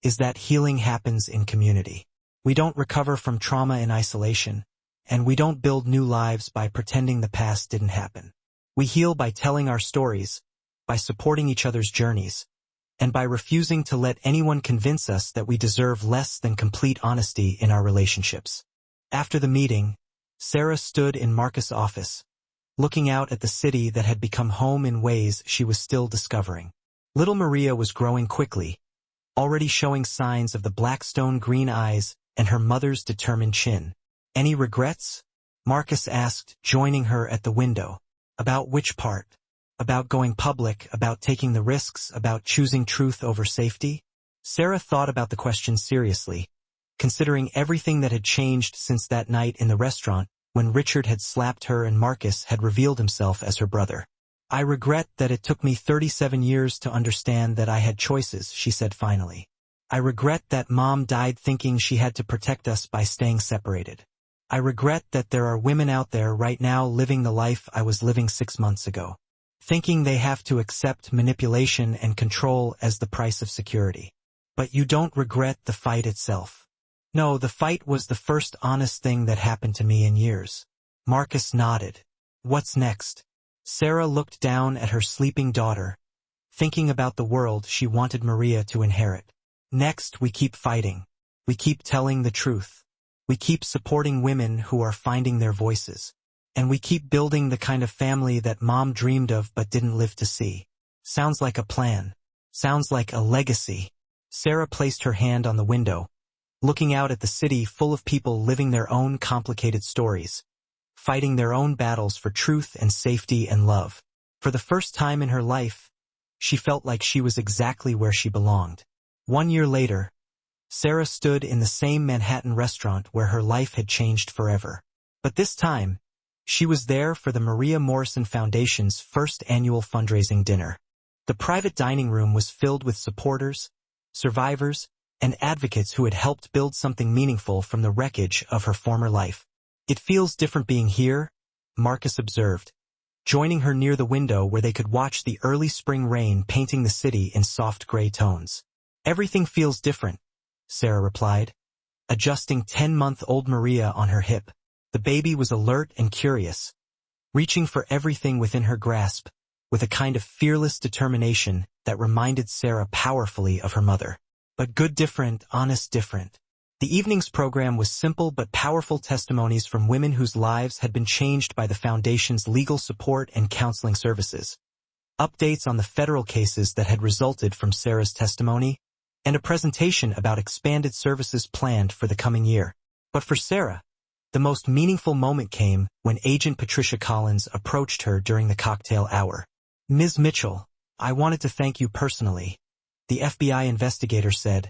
"is that healing happens in community. We don't recover from trauma in isolation, and we don't build new lives by pretending the past didn't happen. We heal by telling our stories, by supporting each other's journeys, and by refusing to let anyone convince us that we deserve less than complete honesty in our relationships." After the meeting, Sarah stood in Marcus' office, looking out at the city that had become home in ways she was still discovering. Little Maria was growing quickly, already showing signs of the Blackstone green eyes and her mother's determined chin. "Any regrets?" Marcus asked, joining her at the window. "About which part? About going public, about taking the risks, about choosing truth over safety?" Sarah thought about the question seriously, considering everything that had changed since that night in the restaurant when Richard had slapped her and Marcus had revealed himself as her brother. "I regret that it took me 37 years to understand that I had choices," she said finally. "I regret that Mom died thinking she had to protect us by staying separated. I regret that there are women out there right now living the life I was living 6 months ago, thinking they have to accept manipulation and control as the price of security. But you don't regret the fight itself." "No, the fight was the first honest thing that happened to me in years." Marcus nodded. "What's next?" Sarah looked down at her sleeping daughter, thinking about the world she wanted Maria to inherit. "Next, we keep fighting. We keep telling the truth. We keep supporting women who are finding their voices. And we keep building the kind of family that Mom dreamed of but didn't live to see." "Sounds like a plan. Sounds like a legacy." Sarah placed her hand on the window, looking out at the city full of people living their own complicated stories, fighting their own battles for truth and safety and love. For the first time in her life, she felt like she was exactly where she belonged. 1 year later, Sarah stood in the same Manhattan restaurant where her life had changed forever. But this time, she was there for the Maria Morrison Foundation's first annual fundraising dinner. The private dining room was filled with supporters, survivors, and advocates who had helped build something meaningful from the wreckage of her former life. "It feels different being here," Marcus observed, joining her near the window where they could watch the early spring rain painting the city in soft gray tones. "Everything feels different," Sarah replied, adjusting 10-month-old Maria on her hip. The baby was alert and curious, reaching for everything within her grasp, with a kind of fearless determination that reminded Sarah powerfully of her mother. But good different, honest different. The evening's program was simple but powerful testimonies from women whose lives had been changed by the Foundation's legal support and counseling services, updates on the federal cases that had resulted from Sarah's testimony, and a presentation about expanded services planned for the coming year. But for Sarah, the most meaningful moment came when Agent Patricia Collins approached her during the cocktail hour. "Ms. Mitchell, I wanted to thank you personally," the FBI investigator said,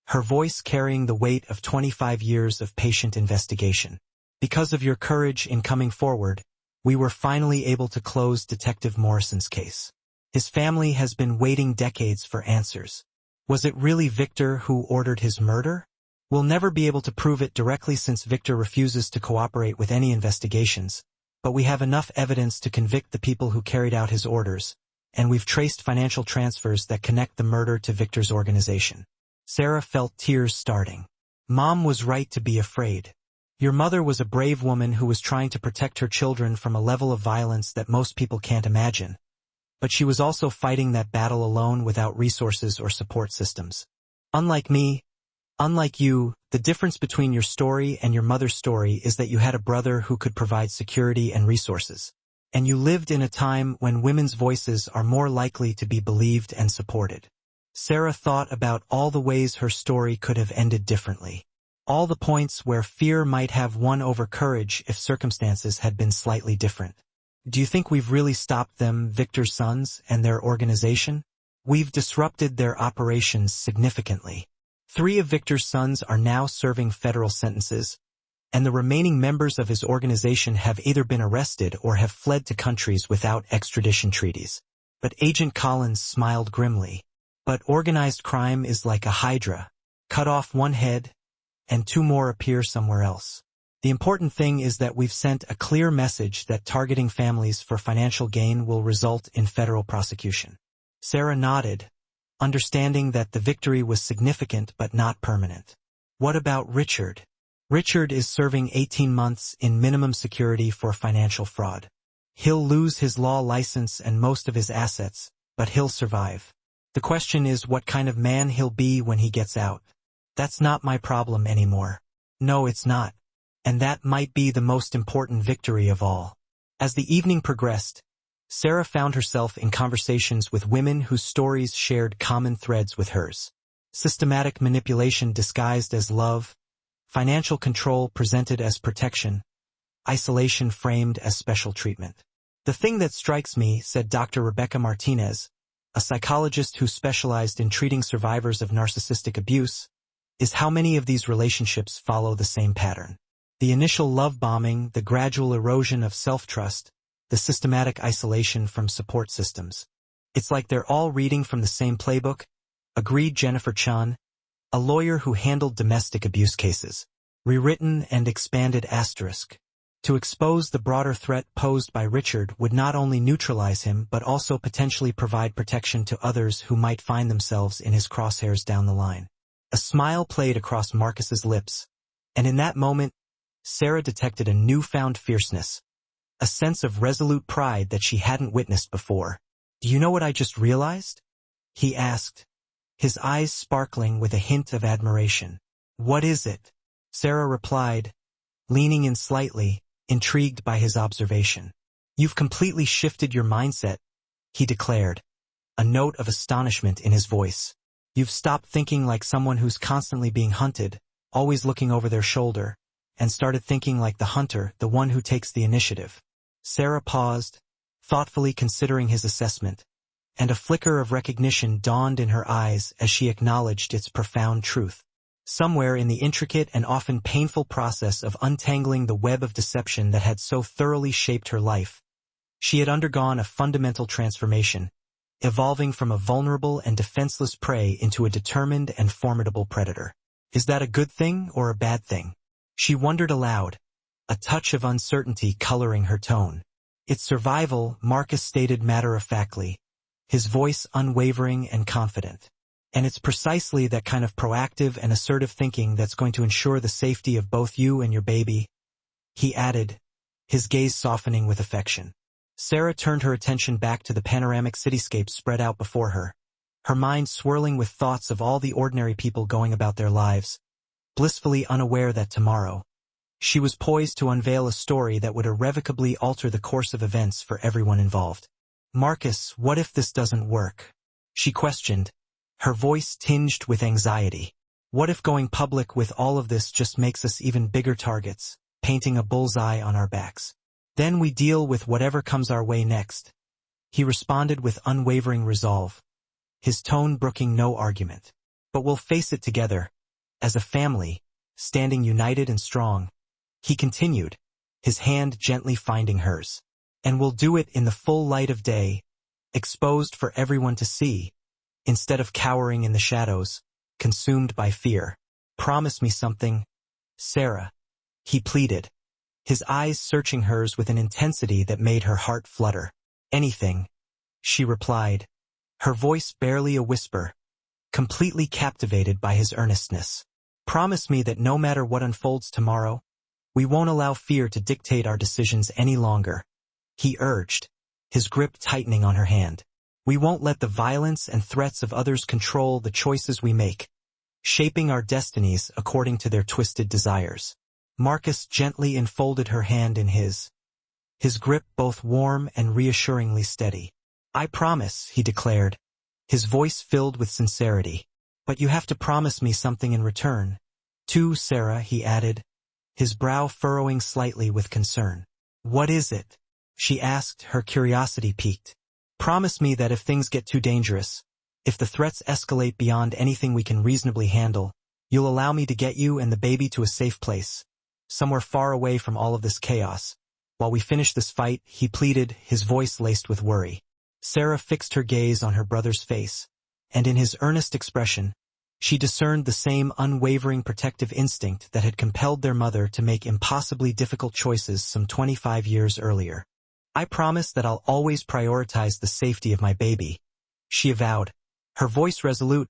her voice carrying the weight of 25 years of patient investigation. "Because of your courage in coming forward, we were finally able to close Detective Morrison's case. His family has been waiting decades for answers. Was it really Victor who ordered his murder? We'll never be able to prove it directly since Victor refuses to cooperate with any investigations, but we have enough evidence to convict the people who carried out his orders, and we've traced financial transfers that connect the murder to Victor's organization." Sarah felt tears starting. "Mom was right to be afraid. Your mother was a brave woman who was trying to protect her children from a level of violence that most people can't imagine. But she was also fighting that battle alone without resources or support systems. Unlike me, unlike you, the difference between your story and your mother's story is that you had a brother who could provide security and resources. And you lived in a time when women's voices are more likely to be believed and supported." Sarah thought about all the ways her story could have ended differently. All the points where fear might have won over courage if circumstances had been slightly different. "Do you think we've really stopped them, Victor's sons, and their organization? We've disrupted their operations significantly. 3 of Victor's sons are now serving federal sentences, and the remaining members of his organization have either been arrested or have fled to countries without extradition treaties." But Agent Collins smiled grimly. "But organized crime is like a hydra. Cut off one head, and 2 more appear somewhere else. The important thing is that we've sent a clear message that targeting families for financial gain will result in federal prosecution." Sarah nodded, understanding that the victory was significant but not permanent. "What about Richard?" "Richard is serving 18 months in minimum security for financial fraud. He'll lose his law license and most of his assets, but he'll survive. The question is what kind of man he'll be when he gets out. That's not my problem anymore." "No, it's not. And that might be the most important victory of all." As the evening progressed, Sarah found herself in conversations with women whose stories shared common threads with hers. Systematic manipulation disguised as love, financial control presented as protection, isolation framed as special treatment. "The thing that strikes me," said Dr. Rebecca Martinez, a psychologist who specialized in treating survivors of narcissistic abuse, "is how many of these relationships follow the same pattern. The initial love bombing, the gradual erosion of self-trust, the systematic isolation from support systems. It's like they're all reading from the same playbook," agreed Jennifer Chun, a lawyer who handled domestic abuse cases. "Rewritten and expanded **. To expose the broader threat posed by Richard would not only neutralize him but also potentially provide protection to others who might find themselves in his crosshairs down the line." A smile played across Marcus's lips, and in that moment, Sarah detected a newfound fierceness, a sense of resolute pride that she hadn't witnessed before. "Do you know what I just realized?" he asked, his eyes sparkling with a hint of admiration. "What is it?" Sarah replied, leaning in slightly, intrigued by his observation. "You've completely shifted your mindset," he declared, a note of astonishment in his voice. "You've stopped thinking like someone who's constantly being hunted, always looking over their shoulder, and started thinking like the hunter, the one who takes the initiative." Sarah paused, thoughtfully considering his assessment, and a flicker of recognition dawned in her eyes as she acknowledged its profound truth. Somewhere in the intricate and often painful process of untangling the web of deception that had so thoroughly shaped her life, she had undergone a fundamental transformation, evolving from a vulnerable and defenseless prey into a determined and formidable predator. Is that a good thing or a bad thing? She wondered aloud, a touch of uncertainty coloring her tone. It's survival, Marcus stated matter-of-factly, his voice unwavering and confident. And it's precisely that kind of proactive and assertive thinking that's going to ensure the safety of both you and your baby, he added, his gaze softening with affection. Sarah turned her attention back to the panoramic cityscape spread out before her, her mind swirling with thoughts of all the ordinary people going about their lives, blissfully unaware that tomorrow, she was poised to unveil a story that would irrevocably alter the course of events for everyone involved. Marcus, what if this doesn't work? She questioned, her voice tinged with anxiety. What if going public with all of this just makes us even bigger targets, painting a bullseye on our backs? Then we deal with whatever comes our way next. He responded with unwavering resolve, his tone brooking no argument. But we'll face it together, as a family, standing united and strong. He continued, his hand gently finding hers. And we'll do it in the full light of day, exposed for everyone to see, instead of cowering in the shadows, consumed by fear. Promise me something, Sarah, he pleaded, his eyes searching hers with an intensity that made her heart flutter. Anything, she replied, her voice barely a whisper, completely captivated by his earnestness. Promise me that no matter what unfolds tomorrow, we won't allow fear to dictate our decisions any longer, he urged, his grip tightening on her hand. We won't let the violence and threats of others control the choices we make, shaping our destinies according to their twisted desires. Marcus gently enfolded her hand in his grip both warm and reassuringly steady. I promise, he declared, his voice filled with sincerity. But you have to promise me something in return. Too, Sarah, he added, his brow furrowing slightly with concern. What is it? She asked, her curiosity piqued. Promise me that if things get too dangerous, if the threats escalate beyond anything we can reasonably handle, you'll allow me to get you and the baby to a safe place, somewhere far away from all of this chaos. While we finish this fight, he pleaded, his voice laced with worry. Sarah fixed her gaze on her brother's face, and in his earnest expression, she discerned the same unwavering protective instinct that had compelled their mother to make impossibly difficult choices some 25 years earlier. I promise that I'll always prioritize the safety of my baby, she avowed, her voice resolute,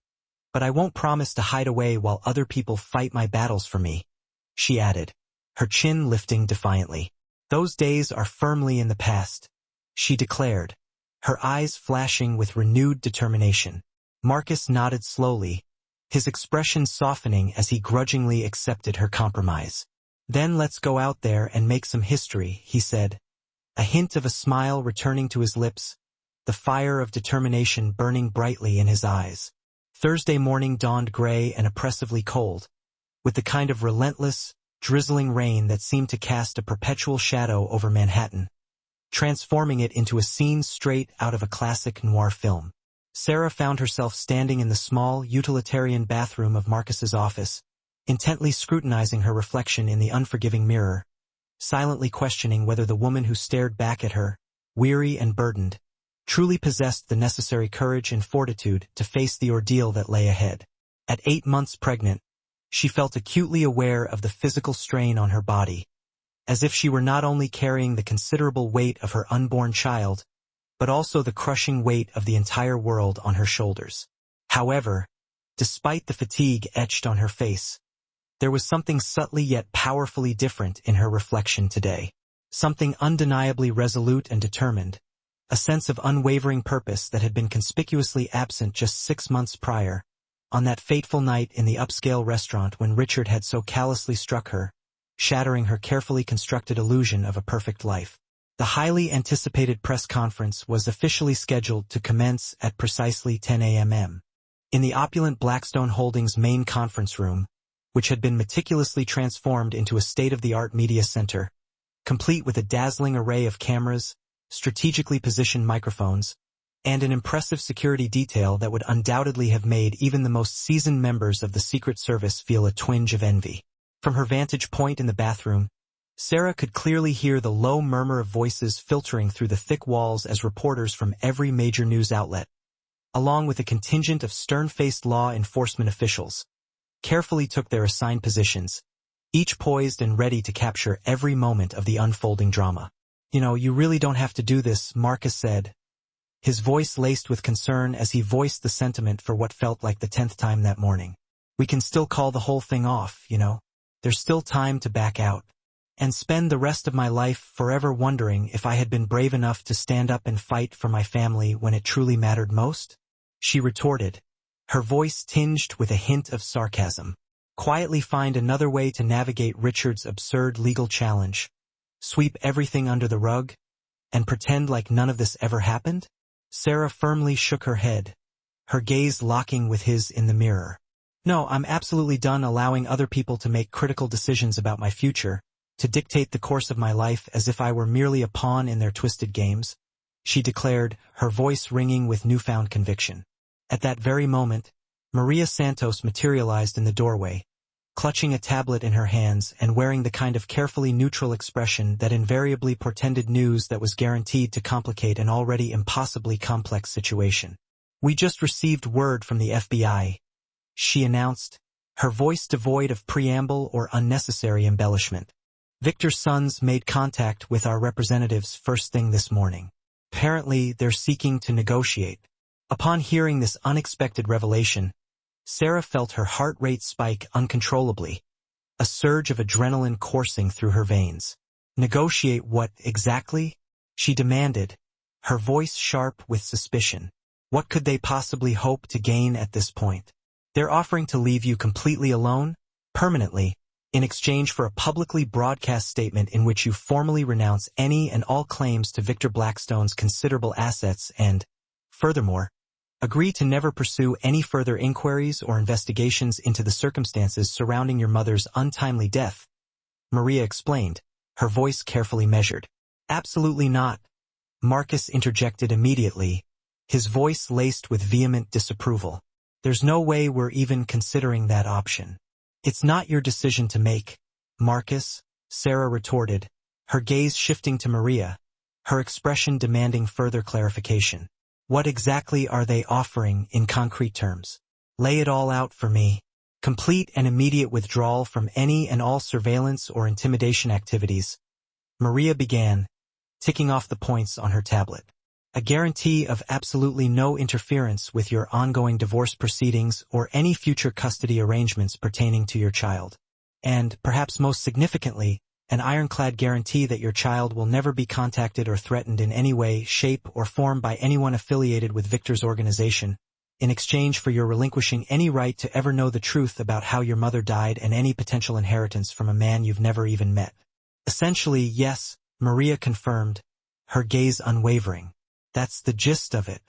but I won't promise to hide away while other people fight my battles for me, she added, her chin lifting defiantly. Those days are firmly in the past, she declared, her eyes flashing with renewed determination. Marcus nodded slowly, his expression softening as he grudgingly accepted her compromise. Then let's go out there and make some history, he said, a hint of a smile returning to his lips, the fire of determination burning brightly in his eyes. Thursday morning dawned gray and oppressively cold, with the kind of relentless, drizzling rain that seemed to cast a perpetual shadow over Manhattan, transforming it into a scene straight out of a classic noir film. Sarah found herself standing in the small, utilitarian bathroom of Marcus's office, intently scrutinizing her reflection in the unforgiving mirror, silently questioning whether the woman who stared back at her, weary and burdened, truly possessed the necessary courage and fortitude to face the ordeal that lay ahead. At 8 months pregnant, she felt acutely aware of the physical strain on her body, as if she were not only carrying the considerable weight of her unborn child, but also the crushing weight of the entire world on her shoulders. However, despite the fatigue etched on her face, there was something subtly yet powerfully different in her reflection today. Something undeniably resolute and determined, a sense of unwavering purpose that had been conspicuously absent just 6 months prior, on that fateful night in the upscale restaurant when Richard had so callously struck her, shattering her carefully constructed illusion of a perfect life. The highly anticipated press conference was officially scheduled to commence at precisely 10 a.m. In the opulent Blackstone Holdings main conference room, which had been meticulously transformed into a state-of-the-art media center, complete with a dazzling array of cameras, strategically positioned microphones, and an impressive security detail that would undoubtedly have made even the most seasoned members of the Secret Service feel a twinge of envy. From her vantage point in the bathroom, Sarah could clearly hear the low murmur of voices filtering through the thick walls as reporters from every major news outlet, along with a contingent of stern-faced law enforcement officials, carefully took their assigned positions, each poised and ready to capture every moment of the unfolding drama. You really don't have to do this, Marcus said, his voice laced with concern as he voiced the sentiment for what felt like the 10th time that morning. We can still call the whole thing off, There's still time to back out. And spend the rest of my life forever wondering if I had been brave enough to stand up and fight for my family when it truly mattered most? She retorted, her voice tinged with a hint of sarcasm. Quietly find another way to navigate Richard's absurd legal challenge. Sweep everything under the rug? And pretend like none of this ever happened? Sarah firmly shook her head, her gaze locking with his in the mirror. No, I'm absolutely done allowing other people to make critical decisions about my future, to dictate the course of my life as if I were merely a pawn in their twisted games, she declared, her voice ringing with newfound conviction. At that very moment, Maria Santos materialized in the doorway, clutching a tablet in her hands and wearing the kind of carefully neutral expression that invariably portended news that was guaranteed to complicate an already impossibly complex situation. We just received word from the FBI, she announced, her voice devoid of preamble or unnecessary embellishment. Victor's sons made contact with our representatives first thing this morning. Apparently, they're seeking to negotiate. Upon hearing this unexpected revelation, Sarah felt her heart rate spike uncontrollably, a surge of adrenaline coursing through her veins. Negotiate what, exactly? She demanded, her voice sharp with suspicion. What could they possibly hope to gain at this point? They're offering to leave you completely alone, permanently, in exchange for a publicly broadcast statement in which you formally renounce any and all claims to Victor Blackstone's considerable assets and, furthermore, agree to never pursue any further inquiries or investigations into the circumstances surrounding your mother's untimely death, Maria explained, her voice carefully measured. Absolutely not, Marcus interjected immediately, his voice laced with vehement disapproval. There's no way we're even considering that option. It's not your decision to make, Marcus, Sarah retorted, her gaze shifting to Maria, her expression demanding further clarification. What exactly are they offering in concrete terms? Lay it all out for me. Complete and immediate withdrawal from any and all surveillance or intimidation activities. Maria began, ticking off the points on her tablet. A guarantee of absolutely no interference with your ongoing divorce proceedings or any future custody arrangements pertaining to your child. And, perhaps most significantly, an ironclad guarantee that your child will never be contacted or threatened in any way, shape, or form by anyone affiliated with Victor's organization, in exchange for your relinquishing any right to ever know the truth about how your mother died and any potential inheritance from a man you've never even met. Essentially, yes, Maria confirmed, her gaze unwavering. That's the gist of it.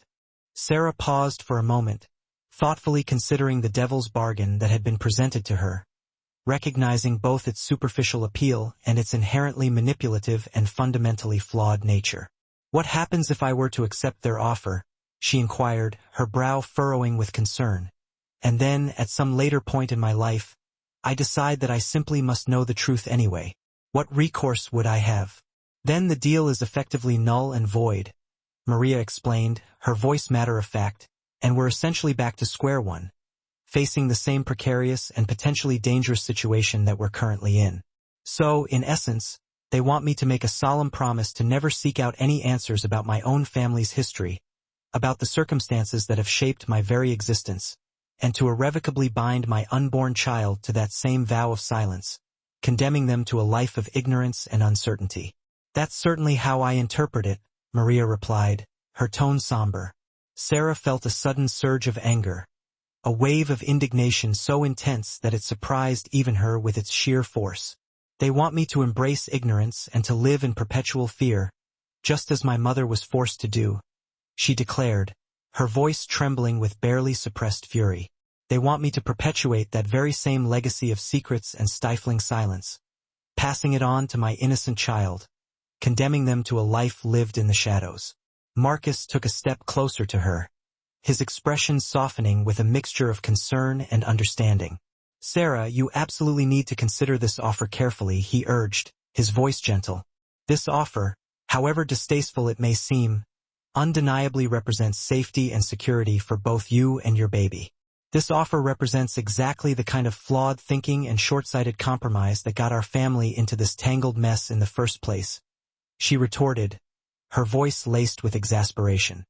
Sarah paused for a moment, thoughtfully considering the devil's bargain that had been presented to her, recognizing both its superficial appeal and its inherently manipulative and fundamentally flawed nature. What happens if I were to accept their offer? She inquired, her brow furrowing with concern. And then, at some later point in my life, I decide that I simply must know the truth anyway. What recourse would I have? Then the deal is effectively null and void, Maria explained, her voice matter-of-fact, and we're essentially back to square one, facing the same precarious and potentially dangerous situation that we're currently in. So, in essence, they want me to make a solemn promise to never seek out any answers about my own family's history, about the circumstances that have shaped my very existence, and to irrevocably bind my unborn child to that same vow of silence, condemning them to a life of ignorance and uncertainty. That's certainly how I interpret it, Maria replied, her tone somber. Sarah felt a sudden surge of anger, a wave of indignation so intense that it surprised even her with its sheer force. They want me to embrace ignorance and to live in perpetual fear, just as my mother was forced to do, she declared, her voice trembling with barely suppressed fury. They want me to perpetuate that very same legacy of secrets and stifling silence, passing it on to my innocent child, condemning them to a life lived in the shadows. Marcus took a step closer to her, his expression softening with a mixture of concern and understanding. Sarah, you absolutely need to consider this offer carefully, he urged, his voice gentle. This offer, however distasteful it may seem, undeniably represents safety and security for both you and your baby. This offer represents exactly the kind of flawed thinking and short-sighted compromise that got our family into this tangled mess in the first place," she retorted, her voice laced with exasperation.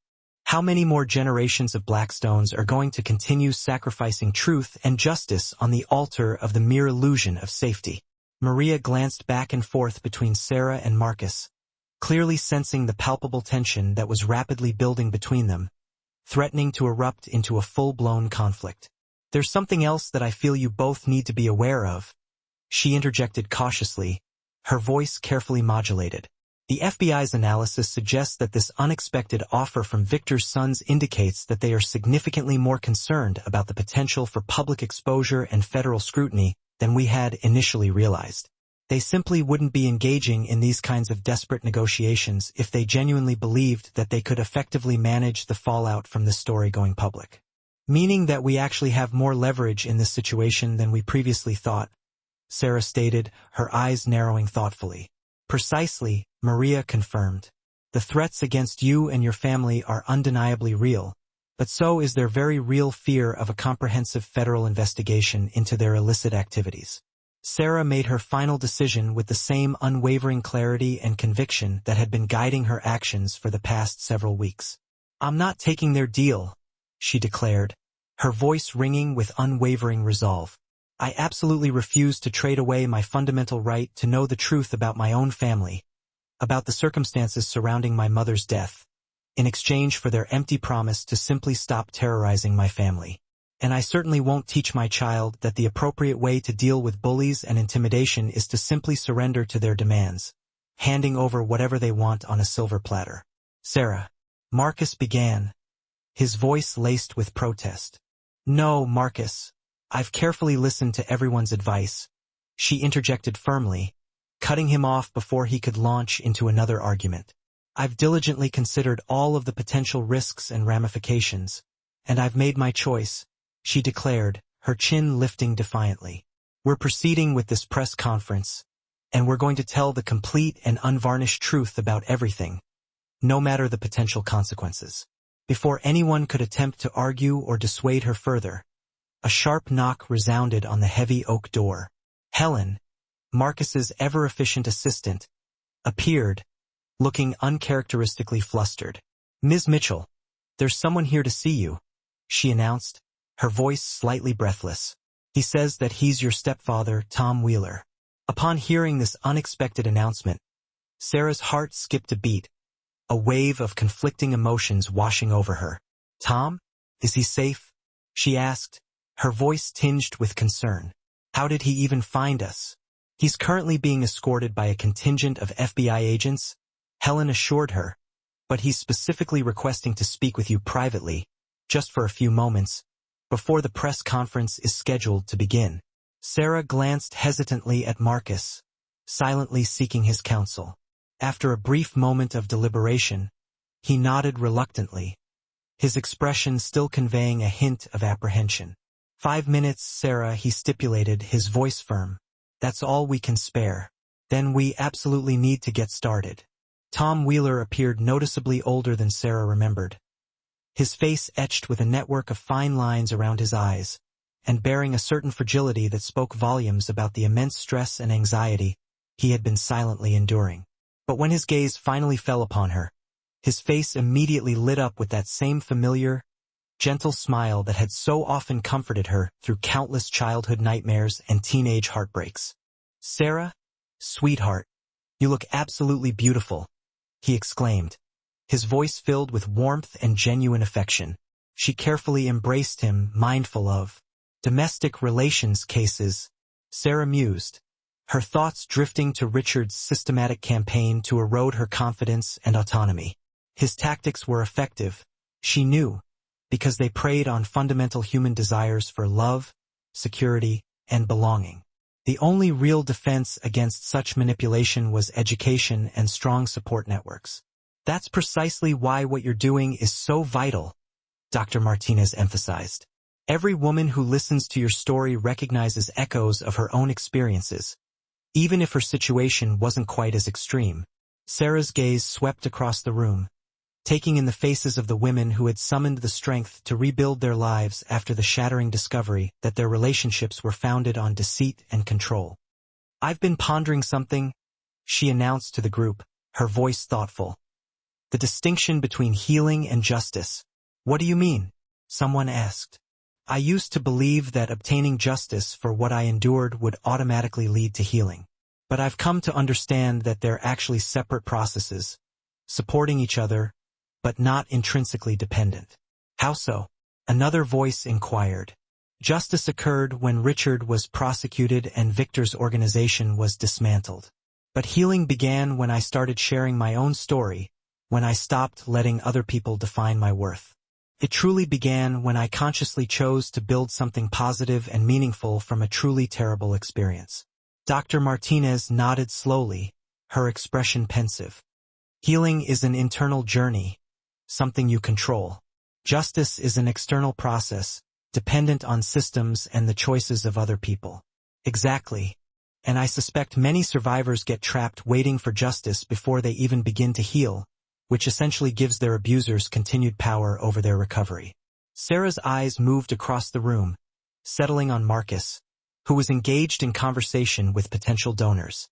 "How many more generations of Blackstones are going to continue sacrificing truth and justice on the altar of the mere illusion of safety?" Maria glanced back and forth between Sarah and Marcus, clearly sensing the palpable tension that was rapidly building between them, threatening to erupt into a full-blown conflict. "There's something else that I feel you both need to be aware of," she interjected cautiously, her voice carefully modulated. "The FBI's analysis suggests that this unexpected offer from Victor's sons indicates that they are significantly more concerned about the potential for public exposure and federal scrutiny than we had initially realized. They simply wouldn't be engaging in these kinds of desperate negotiations if they genuinely believed that they could effectively manage the fallout from this story going public. Meaning that we actually have more leverage in this situation than we previously thought," Sarah stated, her eyes narrowing thoughtfully. "Precisely," Maria confirmed. "The threats against you and your family are undeniably real, but so is their very real fear of a comprehensive federal investigation into their illicit activities." Sarah made her final decision with the same unwavering clarity and conviction that had been guiding her actions for the past several weeks. "I'm not taking their deal," she declared, her voice ringing with unwavering resolve. "I absolutely refuse to trade away my fundamental right to know the truth about my own family, about the circumstances surrounding my mother's death, in exchange for their empty promise to simply stop terrorizing my family. And I certainly won't teach my child that the appropriate way to deal with bullies and intimidation is to simply surrender to their demands, handing over whatever they want on a silver platter." "Sarah," Marcus began, his voice laced with protest. "No, Marcus, I've carefully listened to everyone's advice," she interjected firmly, cutting him off before he could launch into another argument. "I've diligently considered all of the potential risks and ramifications, and I've made my choice," she declared, her chin lifting defiantly. "We're proceeding with this press conference, and we're going to tell the complete and unvarnished truth about everything, no matter the potential consequences." Before anyone could attempt to argue or dissuade her further, a sharp knock resounded on the heavy oak door. Helen, Marcus's ever-efficient assistant, appeared, looking uncharacteristically flustered. "Ms. Mitchell, there's someone here to see you," she announced, her voice slightly breathless. "He says that he's your stepfather, Tom Wheeler." Upon hearing this unexpected announcement, Sarah's heart skipped a beat, a wave of conflicting emotions washing over her. "Tom? Is he safe?" she asked, her voice tinged with concern. "How did he even find us?" "He's currently being escorted by a contingent of FBI agents," Helen assured her, "but he's specifically requesting to speak with you privately, just for a few moments, before the press conference is scheduled to begin." Sarah glanced hesitantly at Marcus, silently seeking his counsel. After a brief moment of deliberation, he nodded reluctantly, his expression still conveying a hint of apprehension. "5 minutes, Sarah," he stipulated, his voice firm. "That's all we can spare. Then we absolutely need to get started." Tom Wheeler appeared noticeably older than Sarah remembered, his face etched with a network of fine lines around his eyes, and bearing a certain fragility that spoke volumes about the immense stress and anxiety he had been silently enduring. But when his gaze finally fell upon her, his face immediately lit up with that same familiar, gentle smile that had so often comforted her through countless childhood nightmares and teenage heartbreaks. "Sarah, sweetheart, you look absolutely beautiful," he exclaimed, his voice filled with warmth and genuine affection. She carefully embraced him, mindful of domestic relations cases, Sarah mused, her thoughts drifting to Richard's systematic campaign to erode her confidence and autonomy. His tactics were effective, she knew, because they preyed on fundamental human desires for love, security, and belonging. The only real defense against such manipulation was education and strong support networks. "That's precisely why what you're doing is so vital," Dr. Martinez emphasized. "Every woman who listens to your story recognizes echoes of her own experiences, even if her situation wasn't quite as extreme." Sarah's gaze swept across the room, taking in the faces of the women who had summoned the strength to rebuild their lives after the shattering discovery that their relationships were founded on deceit and control. "I've been pondering something," she announced to the group, her voice thoughtful. "The distinction between healing and justice." "What do you mean?" someone asked. "I used to believe that obtaining justice for what I endured would automatically lead to healing. But I've come to understand that they're actually separate processes, supporting each other, but not intrinsically dependent." "How so?" another voice inquired. "Justice occurred when Richard was prosecuted and Victor's organization was dismantled. But healing began when I started sharing my own story, when I stopped letting other people define my worth. It truly began when I consciously chose to build something positive and meaningful from a truly terrible experience." Dr. Martinez nodded slowly, her expression pensive. "Healing is an internal journey, something you control. Justice is an external process, dependent on systems and the choices of other people." "Exactly. And I suspect many survivors get trapped waiting for justice before they even begin to heal, which essentially gives their abusers continued power over their recovery." Sarah's eyes moved across the room, settling on Marcus, who was engaged in conversation with potential donors.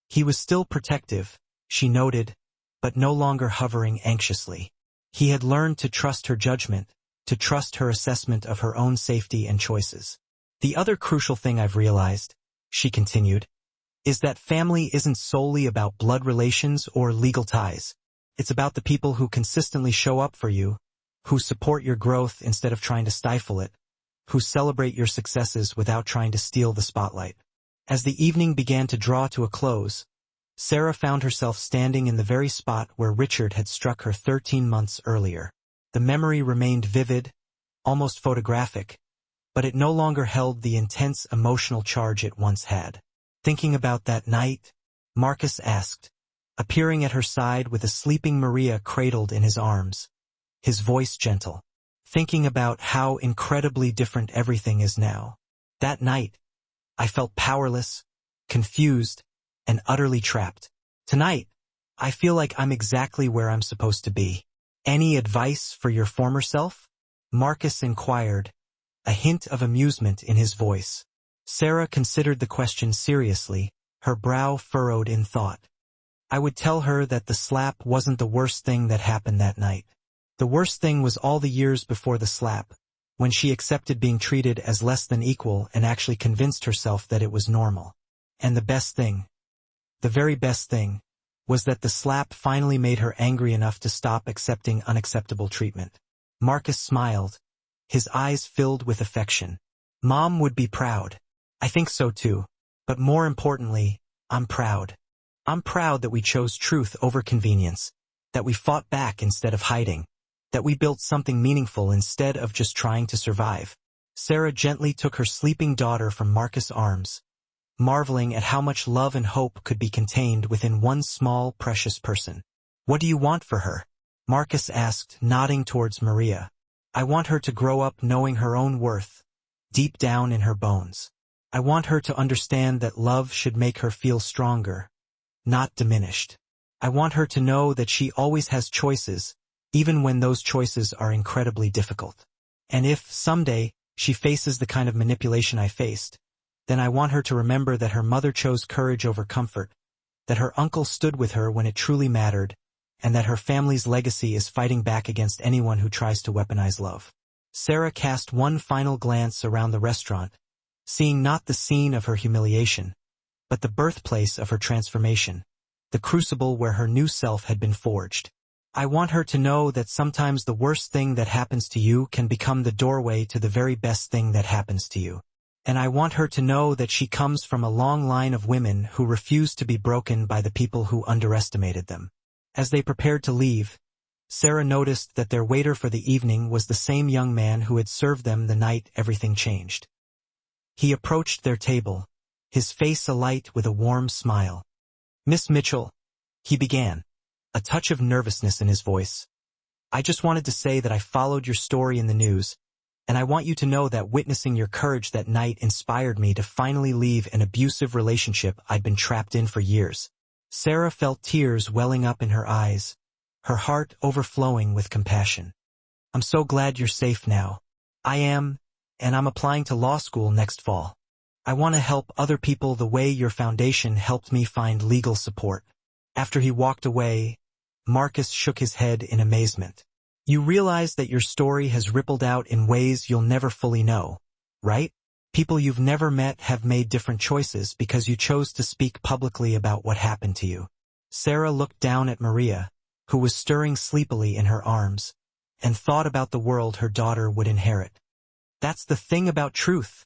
He was still protective, she noted, but no longer hovering anxiously. He had learned to trust her judgment, to trust her assessment of her own safety and choices. "The other crucial thing I've realized," she continued, "is that family isn't solely about blood relations or legal ties. It's about the people who consistently show up for you, who support your growth instead of trying to stifle it, who celebrate your successes without trying to steal the spotlight." As the evening began to draw to a close, Sarah found herself standing in the very spot where Richard had struck her 13 months earlier. The memory remained vivid, almost photographic, but it no longer held the intense emotional charge it once had. "Thinking about that night?" Marcus asked, appearing at her side with a sleeping Maria cradled in his arms, his voice gentle. "Thinking about how incredibly different everything is now. That night, I felt powerless, confused, and utterly trapped. Tonight, I feel like I'm exactly where I'm supposed to be." "Any advice for your former self?" Marcus inquired, a hint of amusement in his voice. Sarah considered the question seriously, her brow furrowed in thought. "I would tell her that the slap wasn't the worst thing that happened that night. The worst thing was all the years before the slap, when she accepted being treated as less than equal and actually convinced herself that it was normal. And the best thing, the very best thing, was that the slap finally made her angry enough to stop accepting unacceptable treatment." Marcus smiled, his eyes filled with affection. "Mom would be proud." "I think so too. But more importantly, I'm proud. I'm proud that we chose truth over convenience, that we fought back instead of hiding, that we built something meaningful instead of just trying to survive." Sarah gently took her sleeping daughter from Marcus' arms, marveling at how much love and hope could be contained within one small, precious person. "What do you want for her?" Marcus asked, nodding towards Maria. "I want her to grow up knowing her own worth, deep down in her bones. I want her to understand that love should make her feel stronger, not diminished. I want her to know that she always has choices, even when those choices are incredibly difficult. And if, someday, she faces the kind of manipulation I faced, then I want her to remember that her mother chose courage over comfort, that her uncle stood with her when it truly mattered, and that her family's legacy is fighting back against anyone who tries to weaponize love." Sarah cast one final glance around the restaurant, seeing not the scene of her humiliation, but the birthplace of her transformation, the crucible where her new self had been forged. "I want her to know that sometimes the worst thing that happens to you can become the doorway to the very best thing that happens to you. And I want her to know that she comes from a long line of women who refused to be broken by the people who underestimated them." As they prepared to leave, Sarah noticed that their waiter for the evening was the same young man who had served them the night everything changed. He approached their table, his face alight with a warm smile. "Miss Mitchell," he began, a touch of nervousness in his voice. "I just wanted to say that I followed your story in the news, and I want you to know that witnessing your courage that night inspired me to finally leave an abusive relationship I'd been trapped in for years." Sarah felt tears welling up in her eyes, her heart overflowing with compassion. "I'm so glad you're safe now. I am, and I'm applying to law school next fall. I want to help other people the way your foundation helped me find legal support." After he walked away, Marcus shook his head in amazement. "You realize that your story has rippled out in ways you'll never fully know, right? People you've never met have made different choices because you chose to speak publicly about what happened to you." Sarah looked down at Maria, who was stirring sleepily in her arms, and thought about the world her daughter would inherit. "That's the thing about truth,"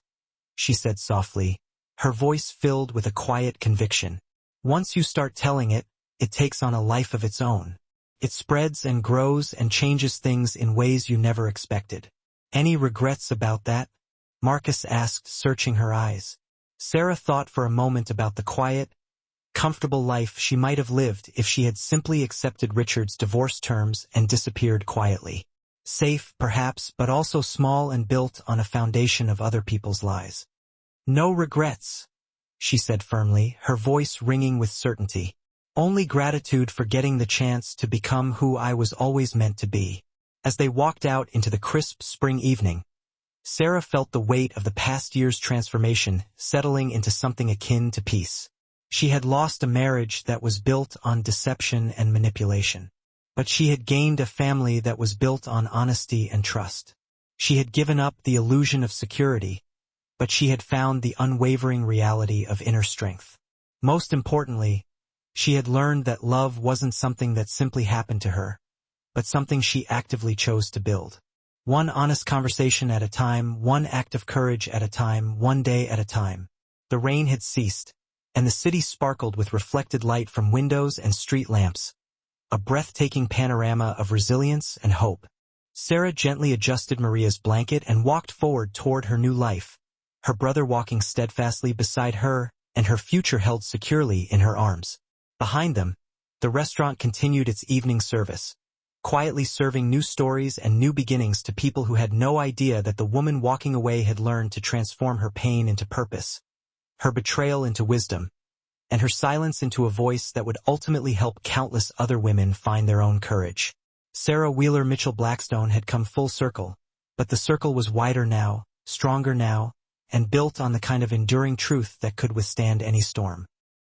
she said softly, her voice filled with a quiet conviction. "Once you start telling it, it takes on a life of its own. It spreads and grows and changes things in ways you never expected." "Any regrets about that?" Marcus asked, searching her eyes. Sarah thought for a moment about the quiet, comfortable life she might have lived if she had simply accepted Richard's divorce terms and disappeared quietly. Safe, perhaps, but also small and built on a foundation of other people's lies. "No regrets," she said firmly, her voice ringing with certainty. "Only gratitude for getting the chance to become who I was always meant to be." As they walked out into the crisp spring evening, Sarah felt the weight of the past year's transformation settling into something akin to peace. She had lost a marriage that was built on deception and manipulation. But she had gained a family that was built on honesty and trust. She had given up the illusion of security, but she had found the unwavering reality of inner strength. Most importantly, she had learned that love wasn't something that simply happened to her, but something she actively chose to build. One honest conversation at a time, one act of courage at a time, one day at a time. The rain had ceased, and the city sparkled with reflected light from windows and street lamps, a breathtaking panorama of resilience and hope. Sarah gently adjusted Maria's blanket and walked forward toward her new life, her brother walking steadfastly beside her and her future held securely in her arms. Behind them, the restaurant continued its evening service, quietly serving new stories and new beginnings to people who had no idea that the woman walking away had learned to transform her pain into purpose, her betrayal into wisdom, and her silence into a voice that would ultimately help countless other women find their own courage. Sarah Wheeler Mitchell Blackstone had come full circle, but the circle was wider now, stronger now, and built on the kind of enduring truth that could withstand any storm.